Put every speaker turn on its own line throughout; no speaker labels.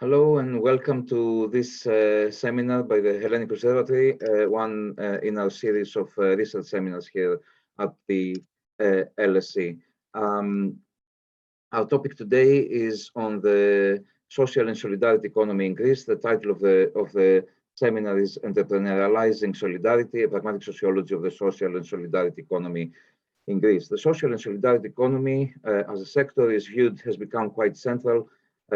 Hello and welcome to this seminar by the Hellenic Observatory, one in our series of research seminars here at the LSE. Our topic today is on the social and solidarity economy in Greece. The title of the seminar is Entrepreneurializing Solidarity, a Pragmatic Sociology of the Social and Solidarity Economy in Greece. The social and solidarity economy as a sector has become quite central,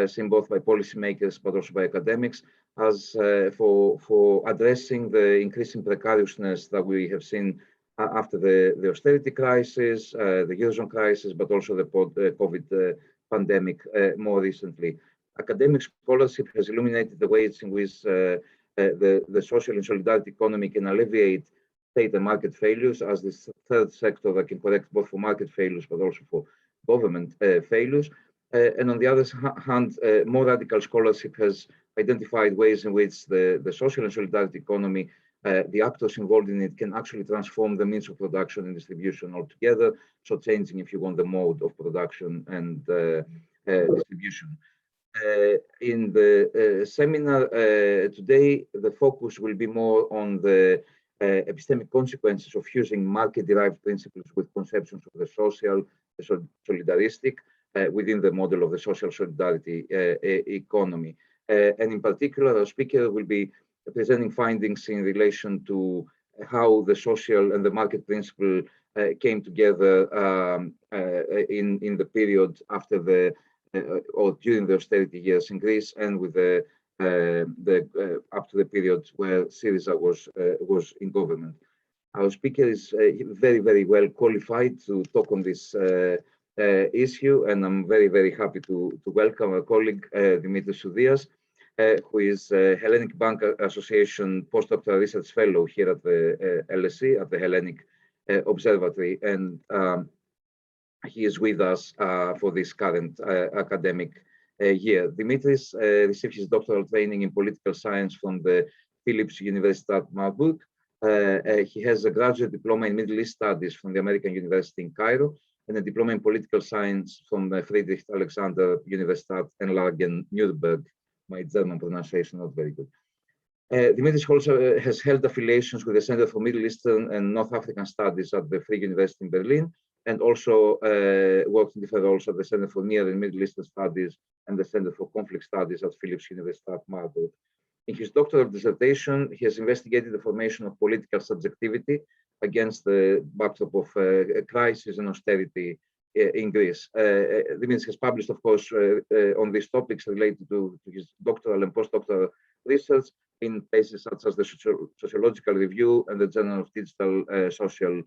seen both by policymakers but also by academics, as for addressing the increasing precariousness that we have seen after the austerity crisis, the Eurozone crisis, but also the COVID pandemic more recently. Academic scholarship has illuminated the ways in which the social and solidarity economy can alleviate state and market failures as this third sector that can correct both for market failures but also for government failures. And on the other hand, more radical scholarship has identified ways in which the social and solidarity economy, the actors involved in it, can actually transform the means of production and distribution altogether, so changing, if you want, the mode of production and distribution. In the seminar today, the focus will be more on the epistemic consequences of fusing market-derived principles with conceptions of the social, the solidaristic, within the model of the social solidarity economy. And in particular, our speaker will be presenting findings in relation to how the social and the market principle came together in the period after or during the austerity years in Greece, and with up to the period where SYRIZA was in government. Our speaker is very, very well qualified to talk on this issue, and I'm very, very happy to welcome our colleague Dimitris Soudias, who is Hellenic Bank Association postdoctoral research fellow here at the LSE, at the Hellenic Observatory, and he is with us for this current academic year. Dimitris received his doctoral training in political science from the Philipps Universitat Marburg. He has a graduate diploma in Middle East Studies from the American University in Cairo, and a diploma in political science from the Friedrich Alexander Universitat Erlangen Nuremberg. My German pronunciation not very good. Dimitris also has held affiliations with the Center for Middle Eastern and North African Studies at the Free University in Berlin, and also worked in different roles at the Center for Near and Middle Eastern Studies and the Center for Conflict Studies at Philipps Universitat Marburg. In his doctoral dissertation, he has investigated the formation of political subjectivity against the backdrop of crisis and austerity in Greece. Dimitris has published, of course, on these topics related to his doctoral and postdoctoral research in places such as the Sociological Review and the Journal of Digital Social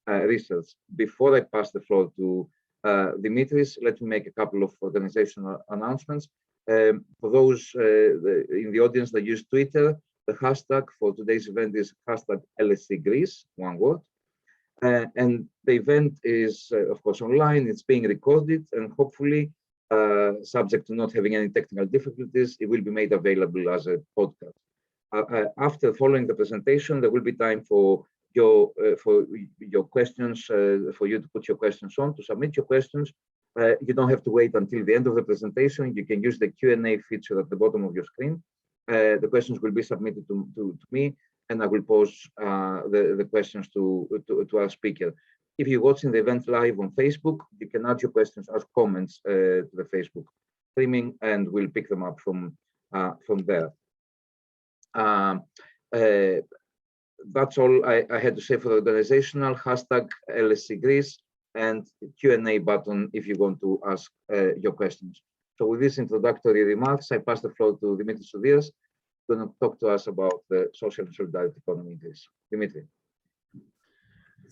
Research. Before I pass the floor to Dimitris, let me make a couple of organizational announcements. For those in the audience that use Twitter, the hashtag for today's event is hashtag LSE Greece, one word. And the event is, of course, online. It's being recorded, and hopefully, subject to not having any technical difficulties, it will be made available as a podcast. After following the presentation, there will be time for your questions, for you to put your questions on, to submit your questions. You don't have to wait until the end of the presentation. You can use the Q&A feature at the bottom of your screen. The questions will be submitted to me, and I will pose the questions to our speaker. If you're watching the event live on Facebook, you can add your questions as comments to the Facebook streaming, and we'll pick them up from there. That's all I had to say for the organizational. Hashtag LSE Greece and Q&A button if you want to ask your questions. So with these introductory remarks, I pass the floor to Dimitris Soudias, who's going to talk to us about the social and solidarity economy in Greece. Dimitri.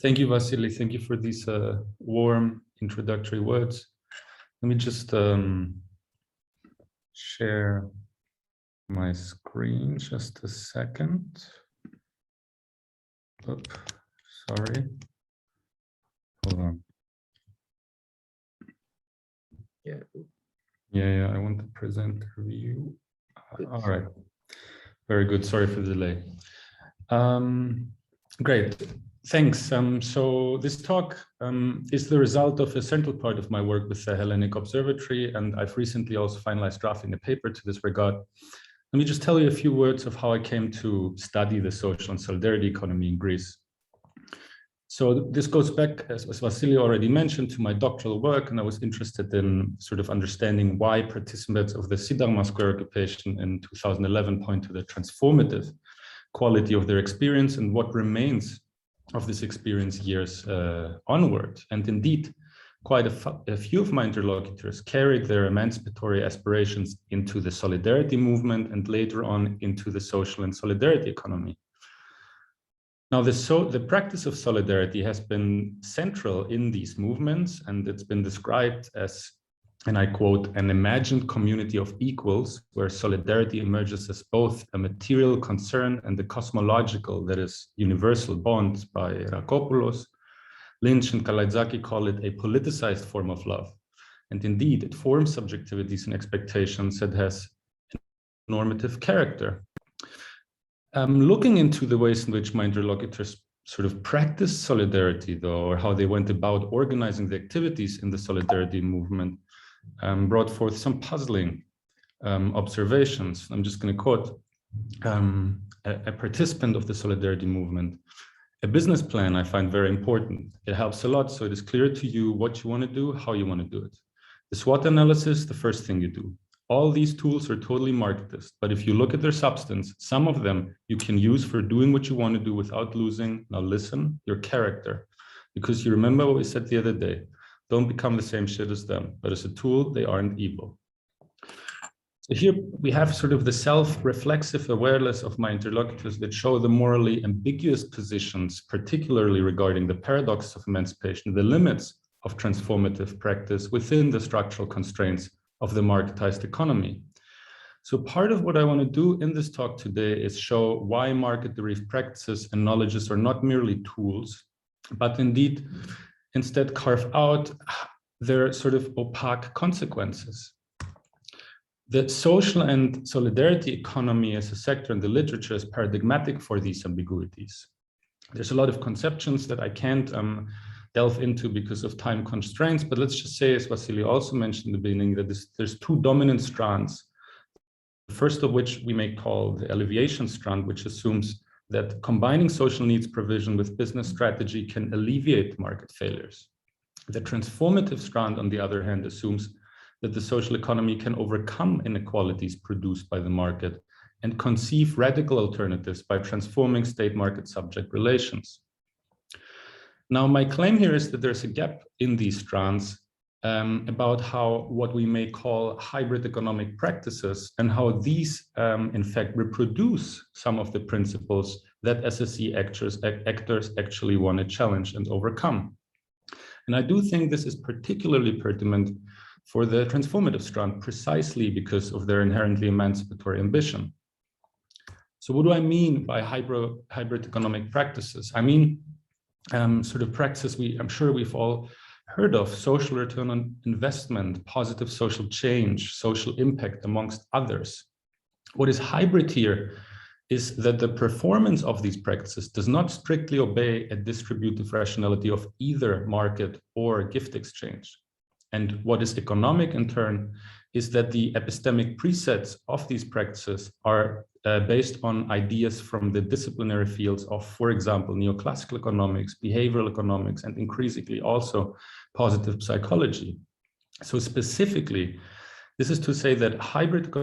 Thank you, Vasily. Thank you for these warm introductory words. Let me just share my screen just a second. Oops, sorry. Hold on. Yeah, I want to present a review. All right. Very good. Sorry for the delay. Great, thanks. So this talk is the result of a central part of my work with the Hellenic Observatory, and I've recently also finalized drafting a paper to this regard. Let me just tell you a few words of how I came to study the social and solidarity economy in Greece. So this goes back, as Vasily already mentioned, to my doctoral work, and I was interested in sort of understanding why participants of the Sidagma Square occupation in 2011 point to the transformative quality of their experience and what remains of this experience years onward. And indeed, quite a few of my interlocutors carried their emancipatory aspirations into the solidarity movement and later on into the social and solidarity economy. Now, the practice of solidarity has been central in these movements, and it's been described as, and I quote, an imagined community of equals where solidarity emerges as both a material concern and a cosmological, that is, universal bond. By Rakopoulos, Lynch and Kalaitzaki call it a politicized form of love. And indeed, it forms subjectivities and expectations that has a normative character. Looking into the ways in which my interlocutors sort of practiced solidarity, though, or how they went about organizing the activities in the solidarity movement, brought forth some puzzling observations. I'm just going to quote a participant of the solidarity movement. A business plan I find very important. It helps a lot, so it is clear to you what you want to do, how you want to do it. The SWOT analysis, the first thing you do. All these tools are totally marketist, but if you look at their substance, some of them you can use for doing what you want to do without losing, now listen, your character. Because you remember what we said the other day, don't become the same shit as them, but as a tool, they aren't evil. So here we have sort of the self-reflexive awareness of my interlocutors that show the morally ambiguous positions, particularly regarding the paradox of emancipation, the limits of transformative practice within the structural constraints of the marketized economy. So part of what I want to do in this talk today is show why market-derived practices and knowledges are not merely tools, but indeed instead carve out their sort of opaque consequences. The social and solidarity economy as a sector in the literature is paradigmatic for these ambiguities. There's a lot of conceptions that I can't delve into because of time constraints, but let's just say, as Vasily also mentioned in the beginning, that there's two dominant strands. The first of which we may call the alleviation strand, which assumes that combining social needs provision with business strategy can alleviate market failures. The transformative strand, on the other hand, assumes that the social economy can overcome inequalities produced by the market and conceive radical alternatives by transforming state-market subject relations. Now, my claim here is that there's a gap in these strands about how what we may call hybrid economic practices and how these, in fact, reproduce some of the principles that SSE actors actually want to challenge and overcome. And I do think this is particularly pertinent for the transformative strand, precisely because of their inherently emancipatory ambition. So what do I mean by hybrid economic practices? I mean, sort of practices I'm sure we've all heard of: social return on investment, positive social change, social impact, amongst others. What is hybrid here is that the performance of these practices does not strictly obey a distributive rationality of either market or gift exchange. And what is economic, in turn, is that the epistemic presets of these practices are based on ideas from the disciplinary fields of, for example, neoclassical economics, behavioral economics, and increasingly also positive psychology. So specifically, this is to say that hybrid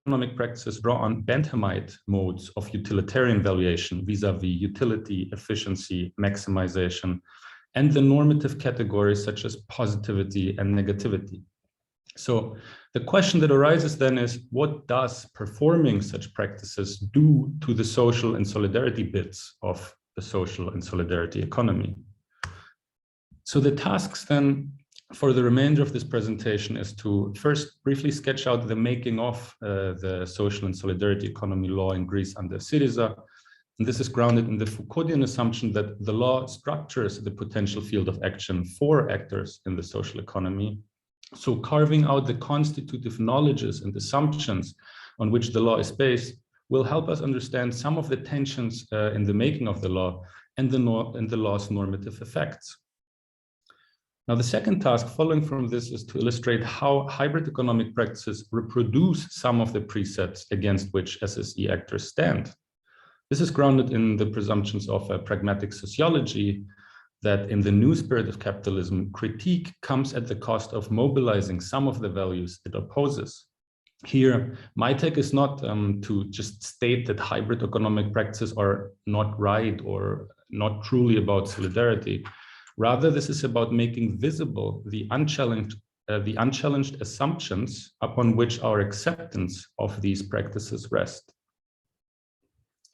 economic practices draw on Benthamite modes of utilitarian valuation vis-a-vis utility, efficiency, maximization, and the normative categories such as positivity and negativity. So the question that arises then is, what does performing such practices do to the social and solidarity bits of the social and solidarity economy? So the tasks then for the remainder of this presentation is to first briefly sketch out the making of the social and solidarity economy law in Greece under SYRIZA. And this is grounded in the Foucauldian assumption that the law structures the potential field of action for actors in the social economy. So carving out the constitutive knowledges and assumptions on which the law is based will help us understand some of the tensions in the making of the law and the law's normative effects. Now, the second task following from this is to illustrate how hybrid economic practices reproduce some of the precepts against which SSE actors stand. This is grounded in the presumptions of a pragmatic sociology that in the new spirit of capitalism, critique comes at the cost of mobilizing some of the values it opposes. Here, my take is not to just state that hybrid economic practices are not right or not truly about solidarity. Rather, this is about making visible the unchallenged assumptions upon which our acceptance of these practices rest.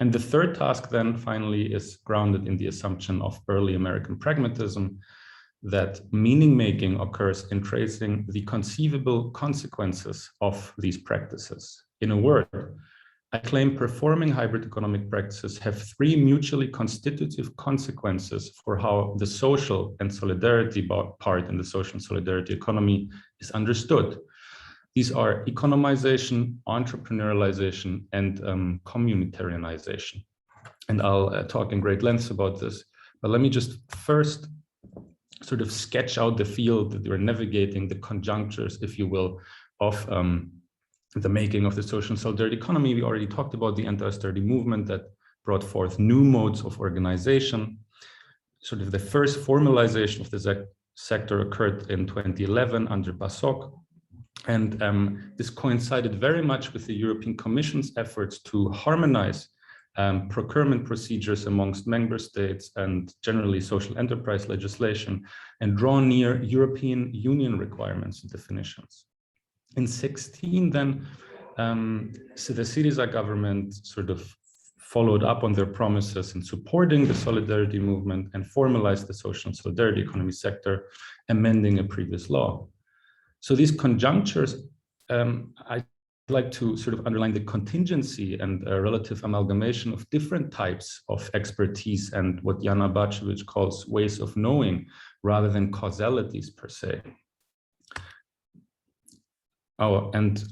And the third task then finally is grounded in the assumption of early American pragmatism that meaning-making occurs in tracing the conceivable consequences of these practices. In a word, I claim performing hybrid economic practices have three mutually constitutive consequences for how the social and solidarity part in the social and solidarity economy is understood. These are economization, entrepreneurialization, and communitarianization. And I'll talk in great lengths about this, but let me just first sort of sketch out the field that we're navigating, the conjunctures, if you will, of the making of the social and solidarity economy. We already talked about the anti-austerity movement that brought forth new modes of organization. Sort of the first formalization of the sector occurred in 2011 under PASOK. And this coincided very much with the European Commission's efforts to harmonize procurement procedures amongst member states and generally social enterprise legislation and draw near European Union requirements and definitions. In 2016, then, so the SYRIZA government sort of followed up on their promises in supporting the solidarity movement and formalized the social and solidarity economy sector, amending a previous law. So these conjunctures, I'd like to sort of underline the contingency and a relative amalgamation of different types of expertise and what Jana Bačević calls ways of knowing rather than causalities per se. Oh, and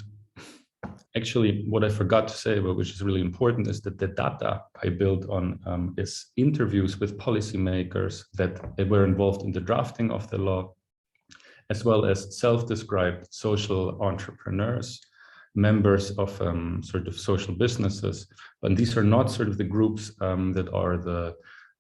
actually what I forgot to say, but which is really important, is that the data I built on is interviews with policymakers that were involved in the drafting of the law, as well as self-described social entrepreneurs, members of sort of social businesses. And these are not sort of the groups that are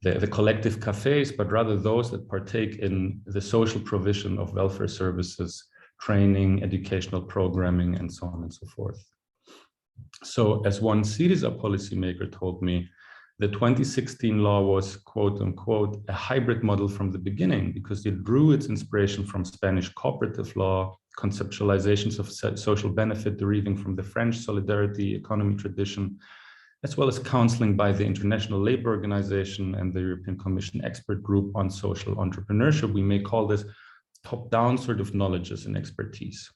the collective cafes, but rather those that partake in the social provision of welfare services, training, educational programming, and so on and so forth. So as one SYRIZA policymaker told me, the 2016 law was, quote unquote, a hybrid model from the beginning because it drew its inspiration from Spanish cooperative law, conceptualizations of social benefit deriving from the French solidarity economy tradition, as well as counseling by the International Labour Organization and the European Commission expert group on social entrepreneurship. We may call this top-down sort of knowledges and expertise.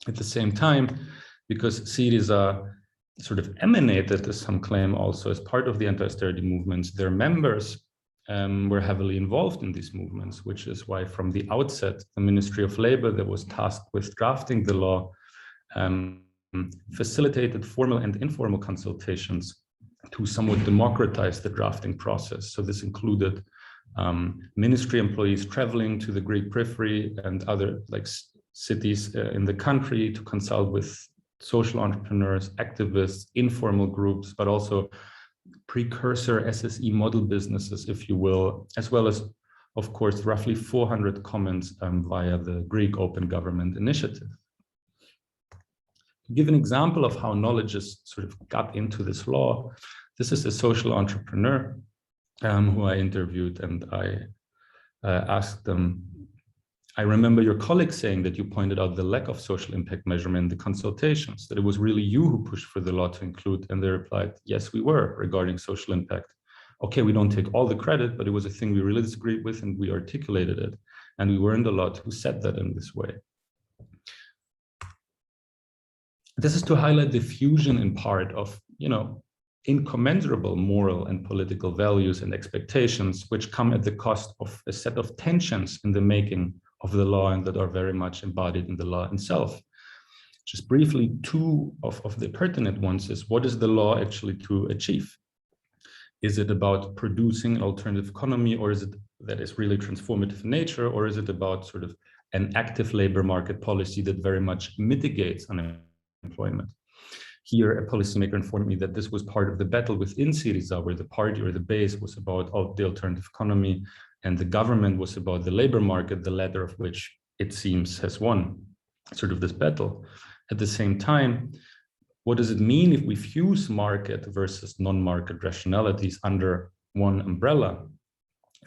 At the same time, because SYRIZA sort of emanated, as some claim, also as part of the anti-austerity movements, their members were heavily involved in these movements, which is why from the outset, the Ministry of Labor that was tasked with drafting the law facilitated formal and informal consultations to somewhat democratize the drafting process. So this included ministry employees traveling to the Greek periphery and other cities in the country to consult with social entrepreneurs, activists, informal groups, but also precursor SSE model businesses, if you will, as well as, of course, roughly 400 comments via the Greek Open Government Initiative. To give an example of how knowledges sort of got into this law, this is a social entrepreneur who I interviewed, and I asked them, I remember your colleague saying that you pointed out the lack of social impact measurement in the consultations, that it was really you who pushed for the law to include, and they replied, yes, we were, regarding social impact. Okay, we don't take all the credit, but it was a thing we really disagreed with and we articulated it. And we weren't allowed to set that in this way. This is to highlight the fusion in part of, incommensurable moral and political values and expectations, which come at the cost of a set of tensions in the making of the law and that are very much embodied in the law itself. Just briefly, two of the pertinent ones is what is the law actually to achieve? Is it about producing an alternative economy, or is it that is really transformative in nature, or is it about sort of an active labor market policy that very much mitigates unemployment? Here, a policymaker informed me that this was part of the battle within SYRIZA, where the party or the base was about the alternative economy, and the government was about the labor market, the latter of which it seems has won sort of this battle. At the same time, what does it mean if we fuse market versus non-market rationalities under one umbrella?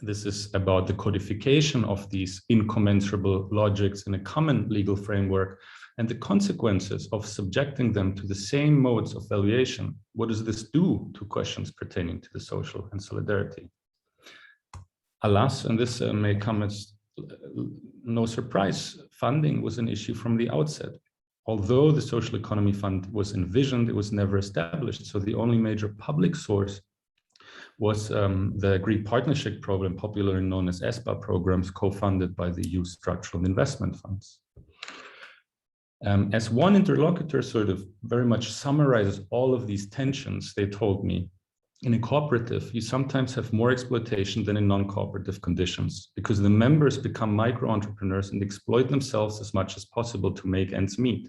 This is about the codification of these incommensurable logics in a common legal framework and the consequences of subjecting them to the same modes of valuation. What does this do to questions pertaining to the social and solidarity? Alas, and this may come as no surprise, funding was an issue from the outset. Although the Social Economy Fund was envisioned, it was never established. So the only major public source was the Greek Partnership Program, popularly known as ESPA programs, co-funded by the EU structural investment funds. As one interlocutor sort of very much summarizes all of these tensions, they told me, in a cooperative, you sometimes have more exploitation than in non-cooperative conditions because the members become micro-entrepreneurs and exploit themselves as much as possible to make ends meet.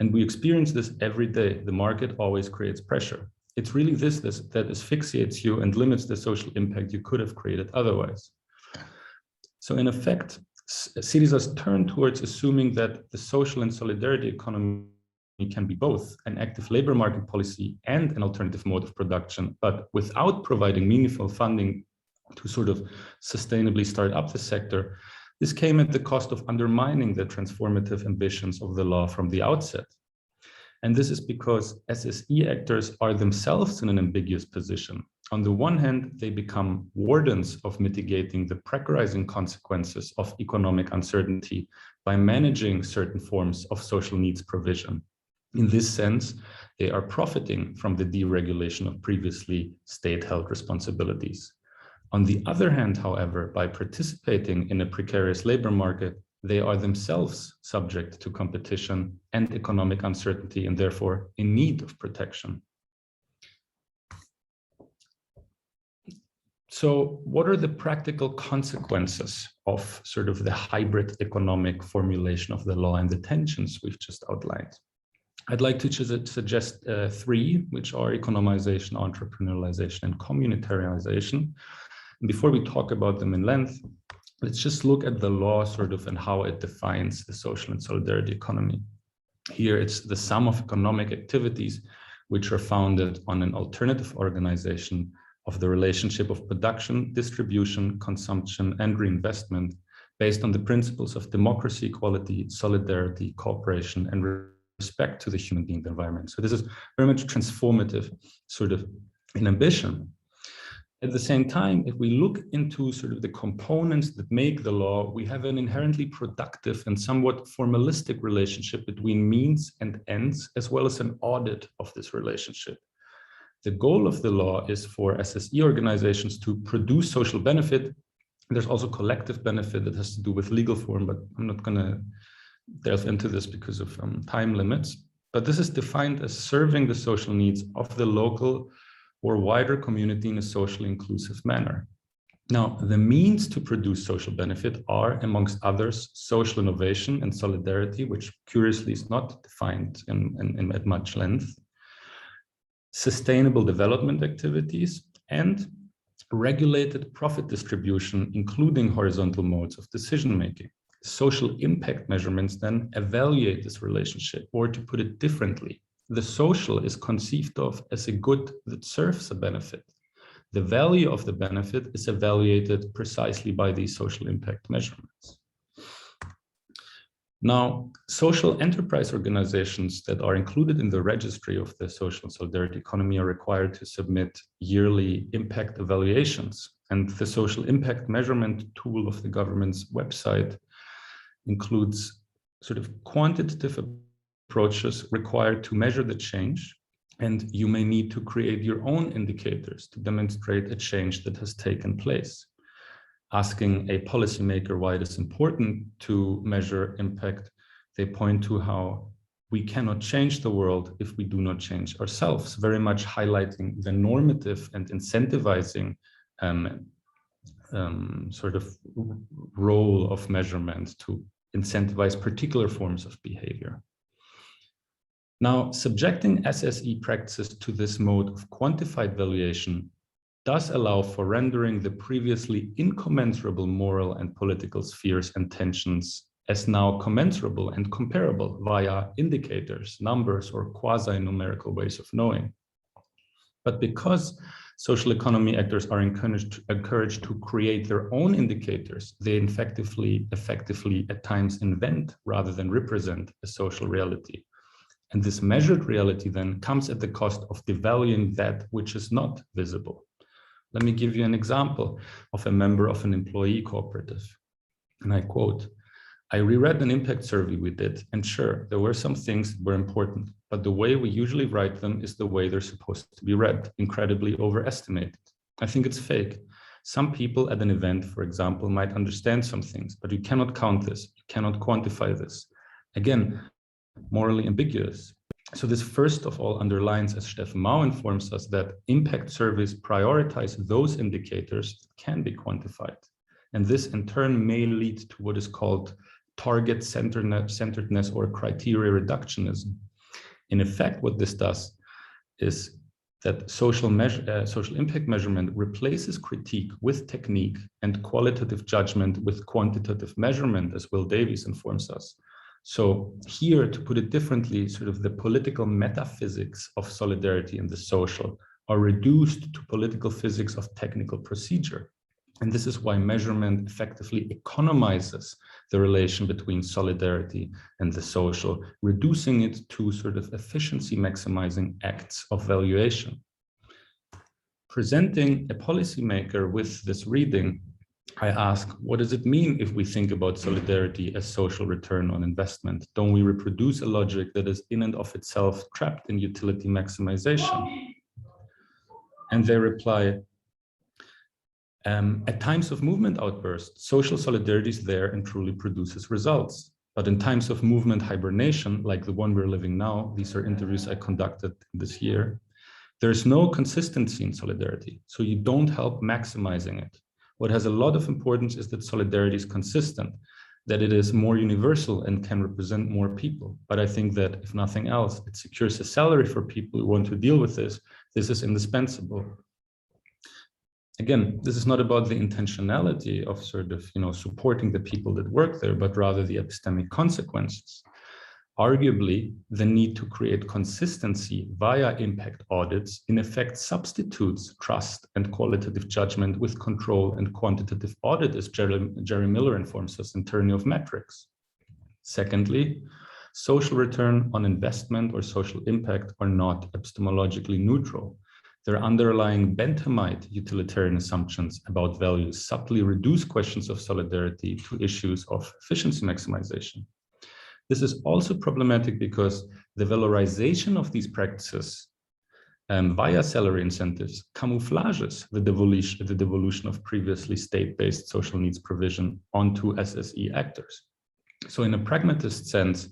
And we experience this every day. The market always creates pressure. It's really this that asphyxiates you and limits the social impact you could have created otherwise. So in effect, SYRIZA's turn towards assuming that the social and solidarity economy can be both an active labor market policy and an alternative mode of production, but without providing meaningful funding to sort of sustainably start up the sector, this came at the cost of undermining the transformative ambitions of the law from the outset. And this is because SSE actors are themselves in an ambiguous position. On the one hand, they become wardens of mitigating the precarizing consequences of economic uncertainty by managing certain forms of social needs provision. In this sense, they are profiting from the deregulation of previously state-held responsibilities. On the other hand, however, by participating in a precarious labor market, they are themselves subject to competition and economic uncertainty and therefore in need of protection. So what are the practical consequences of sort of the hybrid economic formulation of the law and the tensions we've just outlined? I'd like to suggest three, which are economization, entrepreneurialization, and communitarianization. And before we talk about them in length, let's just look at the law sort of and how it defines the social and solidarity economy. Here it's the sum of economic activities which are founded on an alternative organization of the relationship of production, distribution, consumption, and reinvestment based on the principles of democracy, equality, solidarity, cooperation, and respect to the human being and the environment. So this is very much transformative sort of in ambition. At the same time, if we look into sort of the components that make the law, we have an inherently productive and somewhat formalistic relationship between means and ends, as well as an audit of this relationship. The goal of the law is for SSE organizations to produce social benefit. There's also collective benefit that has to do with legal form, but I'm not going to delve into this because of time limits. But this is defined as serving the social needs of the local or wider community in a socially inclusive manner. Now, the means to produce social benefit are, amongst others, social innovation and solidarity, which curiously is not defined at much length, sustainable development activities, and regulated profit distribution, including horizontal modes of decision-making. Social impact measurements then evaluate this relationship, or to put it differently, the social is conceived of as a good that serves a benefit. The value of the benefit is evaluated precisely by these social impact measurements. Now, social enterprise organizations that are included in the registry of the social and solidarity economy are required to submit yearly impact evaluations. And the social impact measurement tool of the government's website includes sort of quantitative approaches required to measure the change. And you may need to create your own indicators to demonstrate a change that has taken place. Asking a policymaker why it is important to measure impact, they point to how we cannot change the world if we do not change ourselves, very much highlighting the normative and incentivizing sort of role of measurement to incentivize particular forms of behavior. Now, subjecting SSE practices to this mode of quantified valuation does allow for rendering the previously incommensurable moral and political spheres and tensions as now commensurable and comparable via indicators, numbers, or quasi-numerical ways of knowing. But because social economy actors are encouraged to create their own indicators, they effectively at times invent rather than represent a social reality. And this measured reality then comes at the cost of devaluing that which is not visible. Let me give you an example of a member of an employee cooperative. And I quote, "I reread an impact survey we did, and sure, there were some things that were important, but the way we usually write them is the way they're supposed to be read, incredibly overestimated. I think it's fake. Some people at an event, for example, might understand some things, but you cannot count this, you cannot quantify this. Again, morally ambiguous." So this first of all underlines, as Steffen Mau informs us, that impact surveys prioritize those indicators that can be quantified. And this in turn may lead to what is called target centeredness or criteria reductionism. In effect, what this does is that social impact measurement replaces critique with technique and qualitative judgment with quantitative measurement, as Will Davies informs us. So here, to put it differently, sort of the political metaphysics of solidarity and the social are reduced to political physics of technical procedure. And this is why measurement effectively economizes the relation between solidarity and the social, reducing it to sort of efficiency maximizing acts of valuation. Presenting a policymaker with this reading, I ask, what does it mean if we think about solidarity as social return on investment? Don't we reproduce a logic that is in and of itself trapped in utility maximization? And they reply, at times of movement outbursts, social solidarity is there and truly produces results. But in times of movement hibernation, like the one we're living now, these are interviews I conducted this year, there's no consistency in solidarity, so you don't help maximizing it. What has a lot of importance is that solidarity is consistent, that it is more universal and can represent more people. But I think that if nothing else, it secures a salary for people who want to deal with this. This is indispensable. Again, this is not about the intentionality of sort of, supporting the people that work there, but rather the epistemic consequences. Arguably, the need to create consistency via impact audits in effect substitutes trust and qualitative judgment with control and quantitative audit, as Jerry Miller informs us in Tyranny of Metrics. Secondly, social return on investment or social impact are not epistemologically neutral. Their underlying Benthamite utilitarian assumptions about values subtly reduce questions of solidarity to issues of efficiency maximization. This is also problematic because the valorization of these practices via salary incentives camouflages the devolution of previously state-based social needs provision onto SSE actors. So in a pragmatist sense,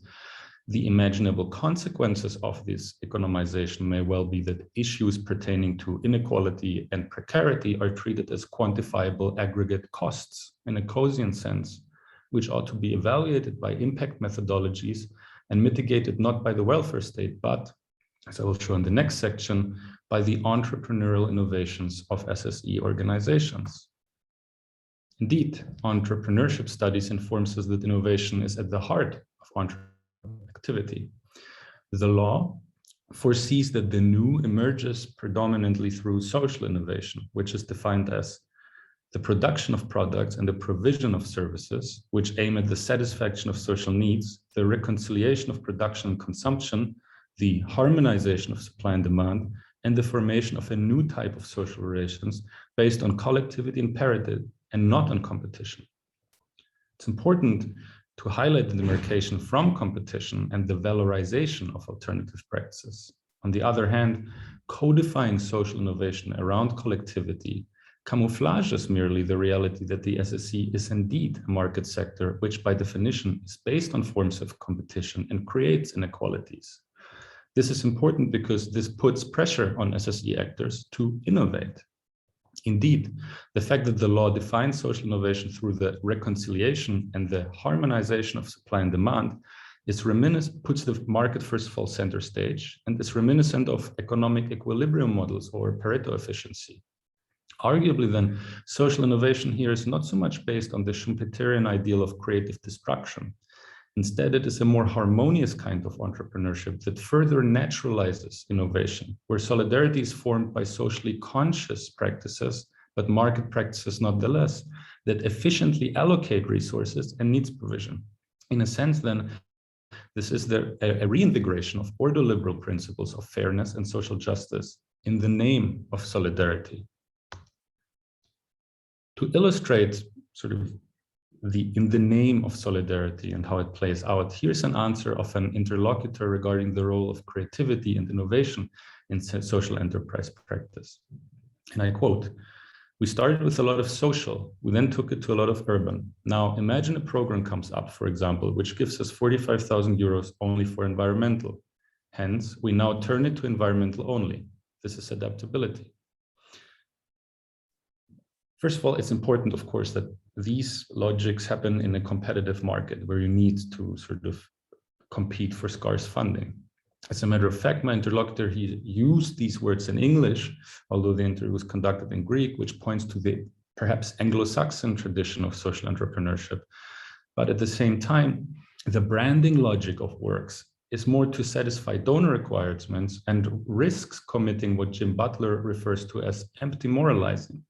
the imaginable consequences of this economization may well be that issues pertaining to inequality and precarity are treated as quantifiable aggregate costs in a Coasian sense, which ought to be evaluated by impact methodologies and mitigated not by the welfare state, but, as I will show in the next section, by the entrepreneurial innovations of SSE organizations. Indeed, entrepreneurship studies informs us that innovation is at the heart of entrepreneurial activity. The law foresees that the new emerges predominantly through social innovation, which is defined as the production of products and the provision of services, which aim at the satisfaction of social needs, the reconciliation of production and consumption, the harmonization of supply and demand, and the formation of a new type of social relations based on collectivity imperative and not on competition. It's important to highlight the demarcation from competition and the valorization of alternative practices. On the other hand, codifying social innovation around collectivity camouflages merely the reality that the SSE is indeed a market sector, which by definition is based on forms of competition and creates inequalities. This is important because this puts pressure on SSE actors to innovate. Indeed, the fact that the law defines social innovation through the reconciliation and the harmonization of supply and demand is puts the market first of all center stage and is reminiscent of economic equilibrium models or Pareto efficiency. Arguably then, social innovation here is not so much based on the Schumpeterian ideal of creative destruction. Instead, it is a more harmonious kind of entrepreneurship that further naturalizes innovation, where solidarity is formed by socially conscious practices, but market practices nonetheless, that efficiently allocate resources and needs provision. In a sense, then, this is a reinvigoration of ordoliberal principles of fairness and social justice in the name of solidarity. To illustrate sort of in the name of solidarity and how it plays out, here's an answer of an interlocutor regarding the role of creativity and innovation in social enterprise practice. And I quote, "We started with a lot of social, we then took it to a lot of urban. Now imagine a program comes up, for example, which gives us 45,000 euros only for environmental. Hence, we now turn it to environmental only. This is adaptability." First of all, it's important, of course, that these logics happen in a competitive market where you need to sort of compete for scarce funding. As a matter of fact, my interlocutor, he used these words in English, although the interview was conducted in Greek, which points to the perhaps Anglo-Saxon tradition of social entrepreneurship. But at the same time, the branding logic of works is more to satisfy donor requirements and risks committing what Jim Butler refers to as empty moralizing.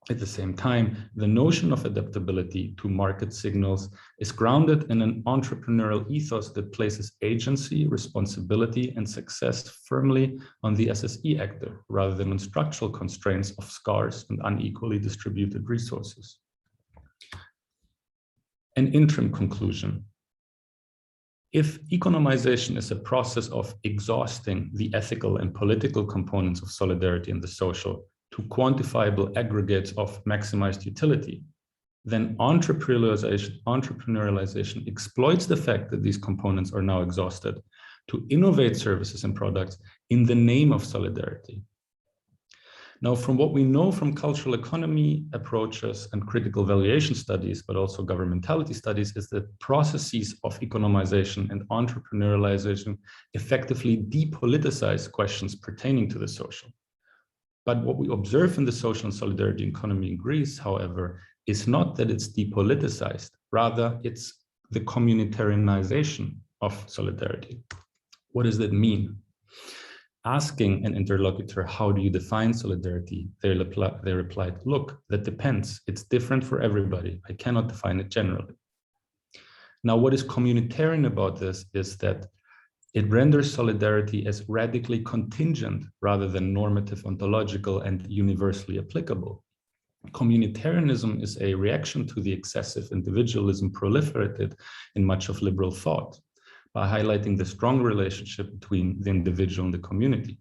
At the same time, the notion of adaptability to market signals is grounded in an entrepreneurial ethos that places agency, responsibility, and success firmly on the SSE actor, rather than on structural constraints of scarce and unequally distributed resources. An interim conclusion. If economization is a process of exhausting the ethical and political components of solidarity and the social, to quantifiable aggregates of maximized utility, then entrepreneurialization exploits the fact that these components are now exhausted to innovate services and products in the name of solidarity. Now, from what we know from cultural economy approaches and critical valuation studies, but also governmentality studies, is that processes of economization and entrepreneurialization effectively depoliticize questions pertaining to the social. But what we observe in the social and solidarity economy in Greece, however, is not that it's depoliticized, rather it's the communitarianization of solidarity. What does that mean? Asking an interlocutor, how do you define solidarity? They replied, look, that depends. It's different for everybody. I cannot define it generally. Now, what is communitarian about this is that it renders solidarity as radically contingent rather than normative, ontological, and universally applicable. Communitarianism is a reaction to the excessive individualism proliferated in much of liberal thought by highlighting the strong relationship between the individual and the community.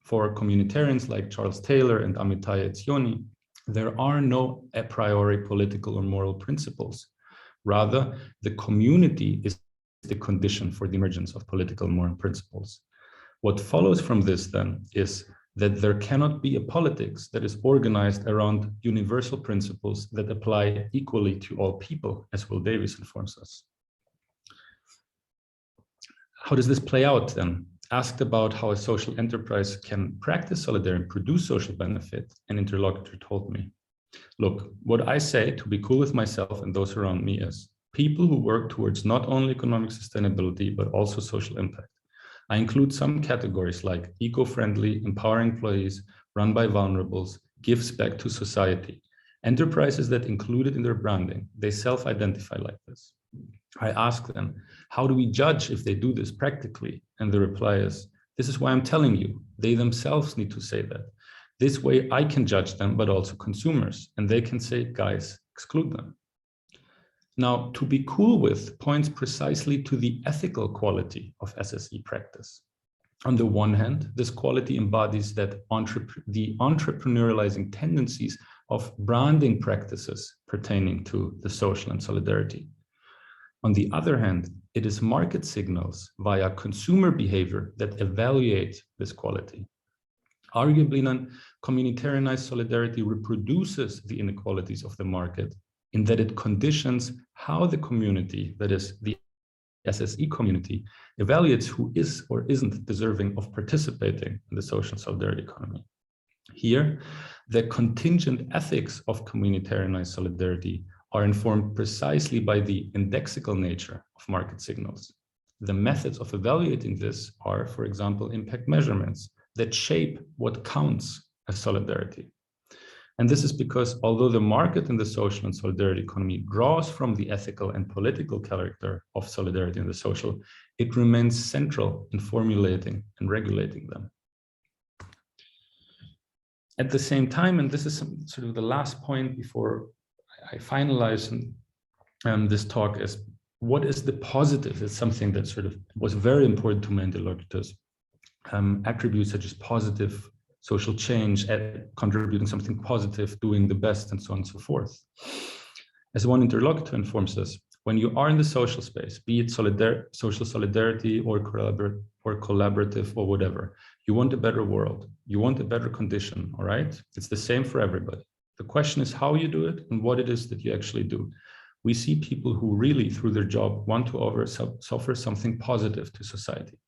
For communitarians like Charles Taylor and Amitai Etzioni, there are no a priori political or moral principles. Rather, the community is the condition for the emergence of political and moral principles. What follows from this then is that there cannot be a politics that is organized around universal principles that apply equally to all people, as Will Davies informs us. How does this play out then? Asked about how a social enterprise can practice solidarity and produce social benefit, an interlocutor told me, look, what I say to be cool with myself and those around me is, people who work towards not only economic sustainability, but also social impact. I include some categories like eco-friendly, empowering employees, run by vulnerables, gives back to society. Enterprises that include it in their branding, they self-identify like this. I ask them, how do we judge if they do this practically? And the reply is, this is why I'm telling you, they themselves need to say that. This way I can judge them, but also consumers, and they can say, guys, exclude them. Now, to be cool with points precisely to the ethical quality of SSE practice. On the one hand, this quality embodies that the entrepreneurializing tendencies of branding practices pertaining to the social and solidarity. On the other hand, it is market signals via consumer behavior that evaluate this quality. Arguably, communitarianized solidarity reproduces the inequalities of the market in that it conditions how the community, that is the SSE community, evaluates who is or isn't deserving of participating in the social solidarity economy. Here, the contingent ethics of communitarianized solidarity are informed precisely by the indexical nature of market signals. The methods of evaluating this are, for example, impact measurements that shape what counts as solidarity. And this is because although the market in the social and solidarity economy draws from the ethical and political character of solidarity and the social, it remains central in formulating and regulating them. At the same time, and this is sort of the last point before I finalize this talk, is what is the positive? It's something that sort of was very important to my interlocutors. Attributes such as positive social change, contributing something positive, doing the best, and so on and so forth. As one interlocutor informs us, when you are in the social space, be it social solidarity or collaborative or whatever, you want a better world, you want a better condition, all right? It's the same for everybody. The question is how you do it and what it is that you actually do. We see people who really, through their job, want to offer something positive to society.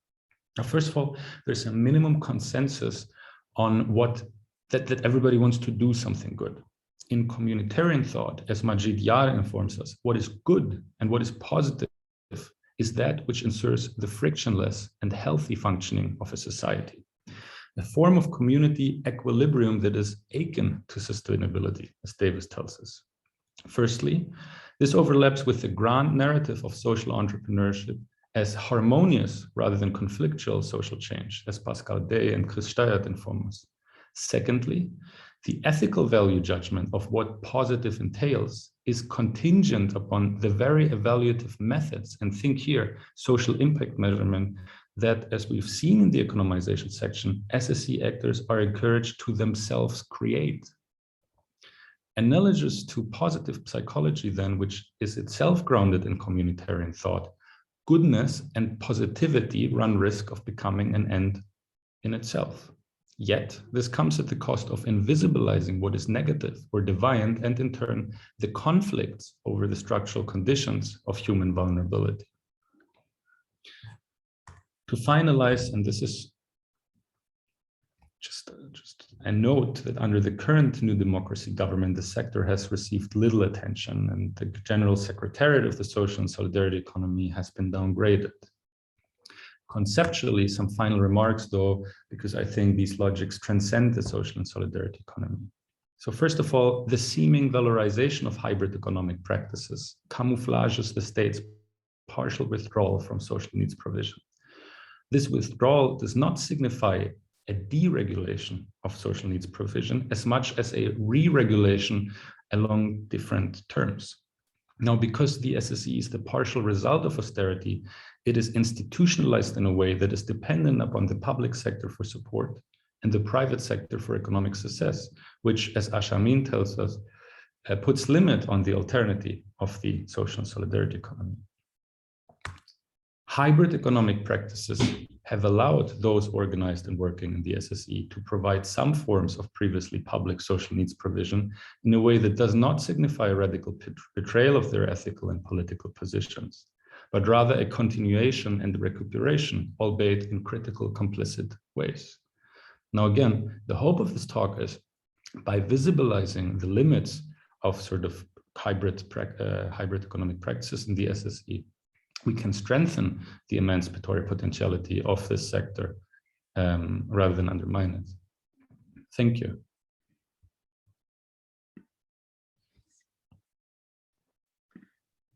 Now, first of all, there's a minimum consensus on that everybody wants to do something good. In communitarian thought, as Majid Yar informs us, what is good and what is positive is that which ensures the frictionless and healthy functioning of a society. A form of community equilibrium that is akin to sustainability, as Davis tells us. Firstly, this overlaps with the grand narrative of social entrepreneurship as harmonious rather than conflictual social change, as Pascal Day and Chris Steyert inform us. Secondly, the ethical value judgment of what positive entails is contingent upon the very evaluative methods, and think here, social impact measurement, that, as we've seen in the economization section, SSE actors are encouraged to themselves create. Analogous to positive psychology then, which is itself grounded in communitarian thought, goodness and positivity run risk of becoming an end in itself. Yet, this comes at the cost of invisibilizing what is negative or deviant, and in turn, the conflicts over the structural conditions of human vulnerability. To finalize, and this is just a note that under the current New Democracy government, the sector has received little attention, and the General Secretariat of the Social and Solidarity Economy has been downgraded. Conceptually, some final remarks though, because I think these logics transcend the social and solidarity economy. So first of all, the seeming valorization of hybrid economic practices camouflages the state's partial withdrawal from social needs provision. This withdrawal does not signify a deregulation of social needs provision as much as a re-regulation along different terms. Now, because the SSE is the partial result of austerity, it is institutionalized in a way that is dependent upon the public sector for support and the private sector for economic success, which, as Ashamin tells us, puts limit on the alternative of the social and solidarity economy. Hybrid economic practices have allowed those organized and working in the SSE to provide some forms of previously public social needs provision in a way that does not signify a radical betrayal of their ethical and political positions, but rather a continuation and recuperation, albeit in critical, complicit ways. Now, again, the hope of this talk is by visibilizing the limits of sort of hybrid economic practices in the SSE, we can strengthen the emancipatory potentiality of this sector rather than undermine it. Thank you.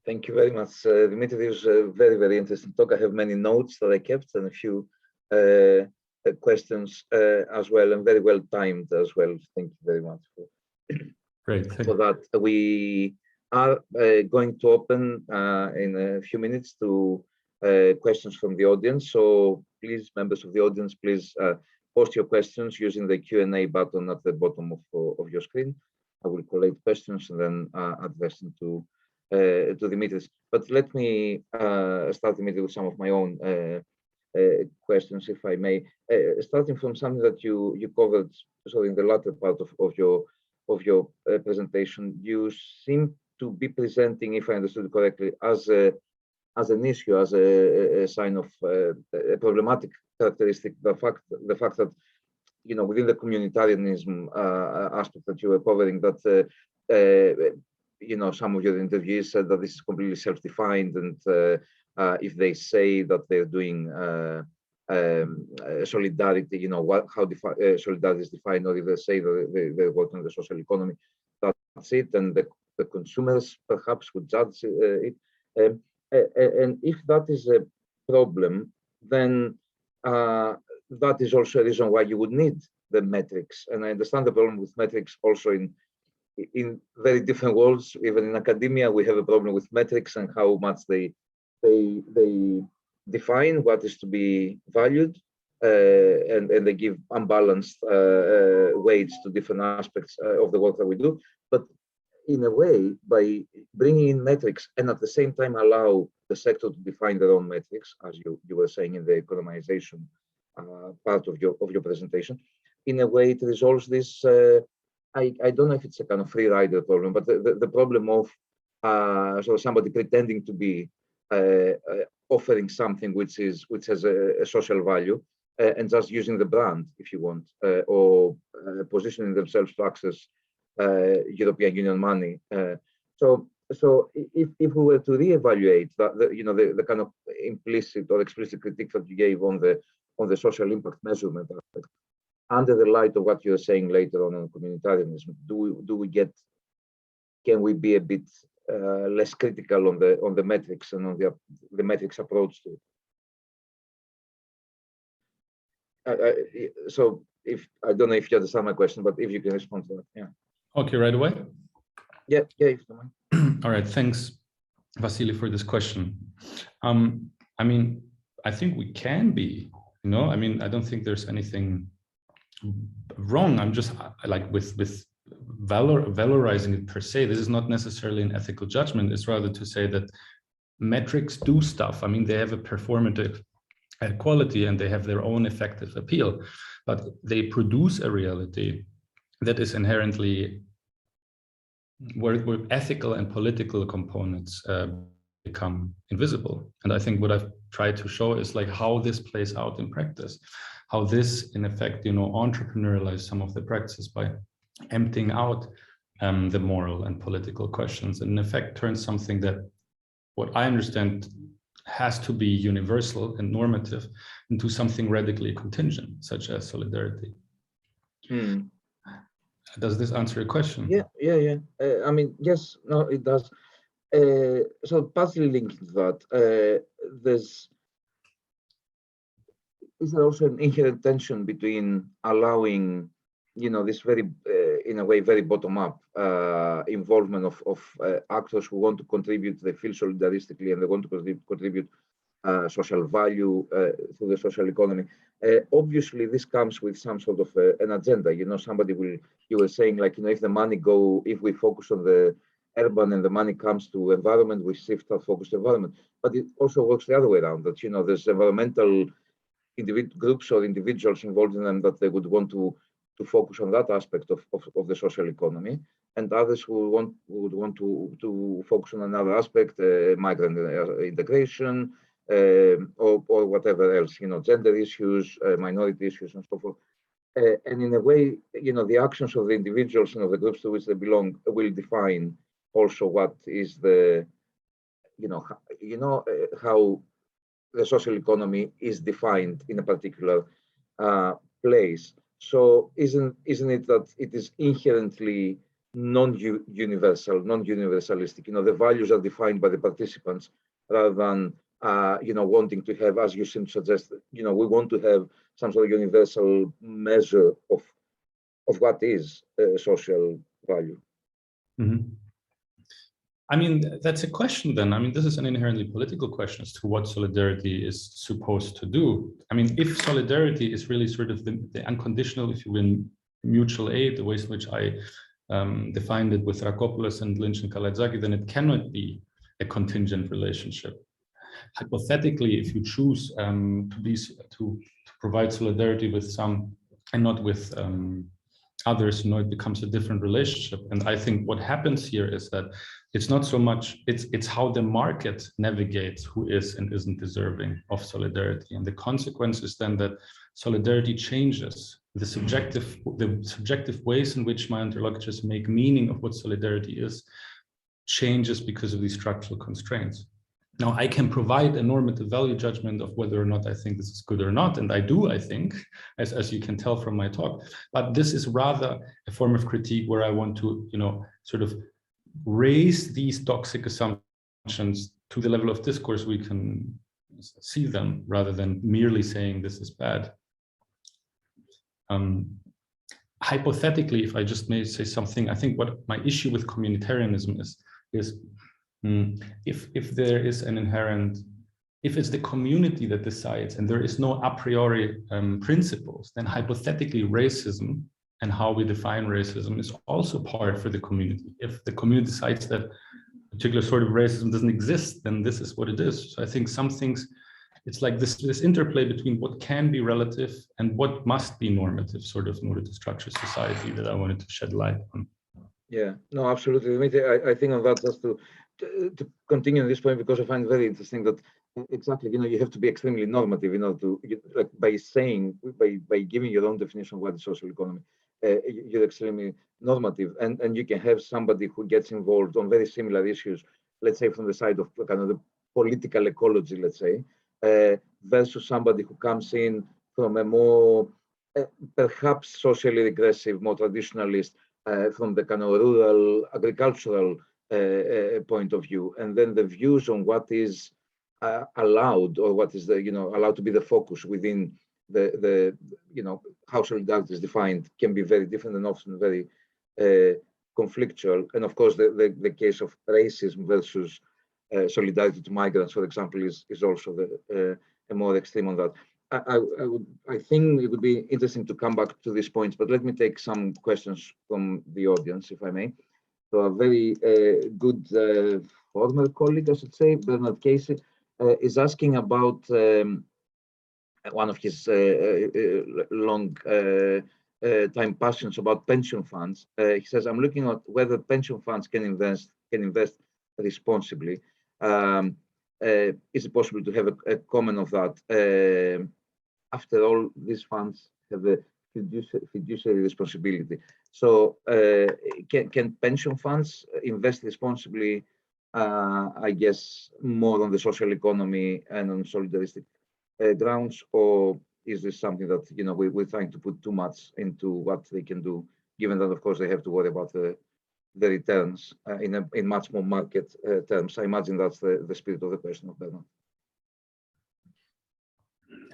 Thank you very much, Dimitri. It was a very, very interesting talk. I have many notes that I kept and a few questions as well, and very well timed as well. Thank you very much for that. We are going to open in a few minutes to questions from the audience. So please, members of the audience, please post your questions using the Q&A button at the bottom of your screen. I will collate questions and then address them to Dimitris. But let me start immediately with some of my own questions, if I may, starting from something that you covered. So in the latter part of your presentation, you seem to be presenting, if I understood correctly, as an issue, as a sign of a problematic characteristic, the fact that within the communitarianism aspect that you were covering, that some of your interviewees said that this is completely self-defined, and if they say that they're doing solidarity, how solidarity is defined, or if they say that they're working on the social economy, that's it, and the consumers perhaps would judge it. And if that is a problem, then that is also a reason why you would need the metrics. And I understand the problem with metrics also in very different worlds. Even in academia, we have a problem with metrics and how much they define what is to be valued, and they give unbalanced weights to different aspects of the work that we do. But in a way, by bringing in metrics and at the same time allow the sector to define their own metrics, as you were saying in the economization part of your presentation, in a way it resolves this. I don't know if it's a kind of free rider problem, but the problem of so somebody pretending to be offering something which has a social value, and just using the brand, if you want, or positioning themselves to access European Union money. So if we were to reevaluate that, the kind of implicit or explicit critique that you gave on the social impact measurement aspect, under the light of what you're saying later on communitarianism, can we be a bit less critical on the metrics and on the metrics approach to it? So if I don't know if you understand my question, but if you can respond to that, yeah.
Okay, right away.
Yeah, if you don't mind.
All right, thanks, Vasily, for this question. I mean, I think we can be. I mean, I don't think there's anything wrong. I'm just like with valorizing it per se. This is not necessarily an ethical judgment. It's rather to say that metrics do stuff. I mean, they have a performative quality and they have their own effective appeal, but they produce a reality that is inherently where ethical and political components become invisible. And I think what I've tried to show is like how this plays out in practice, how this in effect, entrepreneurialize some of the practices by emptying out the moral and political questions, and in effect turns something that, what I understand, has to be universal and normative into something radically contingent, such as solidarity. Does this answer your question?
Yeah. I mean, yes, no, it does. So partly linked to that, is there also an inherent tension between allowing, this very, in a way, very bottom-up involvement of actors who want to contribute, they feel solidaristically, and they want to contribute social value through the social economy. Obviously, this comes with some sort of an agenda. You were saying, like, if if we focus on the urban and the money comes to environment, we shift our focus to environment. But it also works the other way around, that, there's environmental groups or individuals involved in them that they would want to focus on that aspect of the social economy, and others who would want to focus on another aspect, migrant integration, or whatever else, gender issues, minority issues, and so forth. And in a way, the actions of the individuals and of the groups to which they belong will define also what is the, how the social economy is defined in a particular place. So isn't it that it is inherently non-universal, non-universalistic? The values are defined by the participants rather than wanting to have, as you seem to suggest, we want to have some sort of universal measure of what is social value.
Mm-hmm. I mean, that's a question then. I mean, this is an inherently political question as to what solidarity is supposed to do. I mean, if solidarity is really sort of the unconditional, if you will, mutual aid, the ways in which I defined it with Rakopoulos and Lynch and Kalaizaki, then it cannot be a contingent relationship. Hypothetically, if you choose to provide solidarity with some and not with others, it becomes a different relationship. And I think what happens here is that it's not so much, it's how the market navigates who is and isn't deserving of solidarity. And the consequence is then that solidarity changes. The subjective ways in which my interlocutors make meaning of what solidarity is changes because of these structural constraints. Now, I can provide a normative value judgment of whether or not I think this is good or not, and I do, I think, as you can tell from my talk. But this is rather a form of critique where I want to, sort of raise these toxic assumptions to the level of discourse we can see them, rather than merely saying this is bad. Hypothetically, if I just may say something, I think what my issue with communitarianism is if there is an inherent, if it's the community that decides and there is no a priori principles, then hypothetically racism and how we define racism is also part for the community. If the community decides that a particular sort of racism doesn't exist, then this is what it is. So I think some things, it's like this interplay between what can be relative and what must be normative, sort of in order to structure society, that I wanted to shed light on.
Yeah, no, absolutely. I think on that, just to continue on this point, because I find very interesting that exactly, you have to be extremely normative, like by giving your own definition of what is social economy, you're extremely normative, and you can have somebody who gets involved on very similar issues, let's say from the side of kind of the political ecology, let's say, versus somebody who comes in from a more perhaps socially regressive, more traditionalist, from the kind of rural agricultural point of view, and then the views on what is allowed, or what is allowed to be the focus within the how solidarity is defined, can be very different and often very conflictual. And of course, the case of racism versus solidarity to migrants, for example, is also a more extreme on that. I think it would be interesting to come back to these points, but let me take some questions from the audience, if I may. So a very good former colleague, I should say, Bernard Casey, is asking about one of his long time passions about pension funds. He says, I'm looking at whether pension funds can invest responsibly. Is it possible to have a comment of that? After all, these funds have a fiduciary responsibility. So can pension funds invest responsibly, I guess, more on the social economy and on solidaristic grounds, or is this something that we're trying to put too much into what they can do, given that of course they have to worry about the returns in much more market terms? I imagine that's the spirit of the question of Bernard.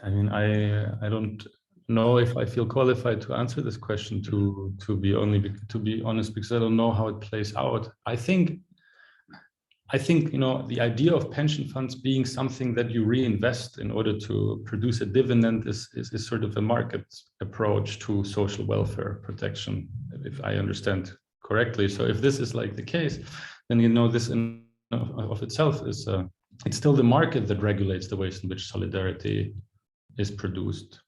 I mean, I don't know if I feel qualified to answer this question, to be honest, because I don't know how it plays out. I think the idea of pension funds being something that you reinvest in order to produce a dividend is sort of a market approach to social welfare protection, if I understand correctly. So if this is like the case, then this in of itself is it's still the market that regulates the ways in which solidarity is produced.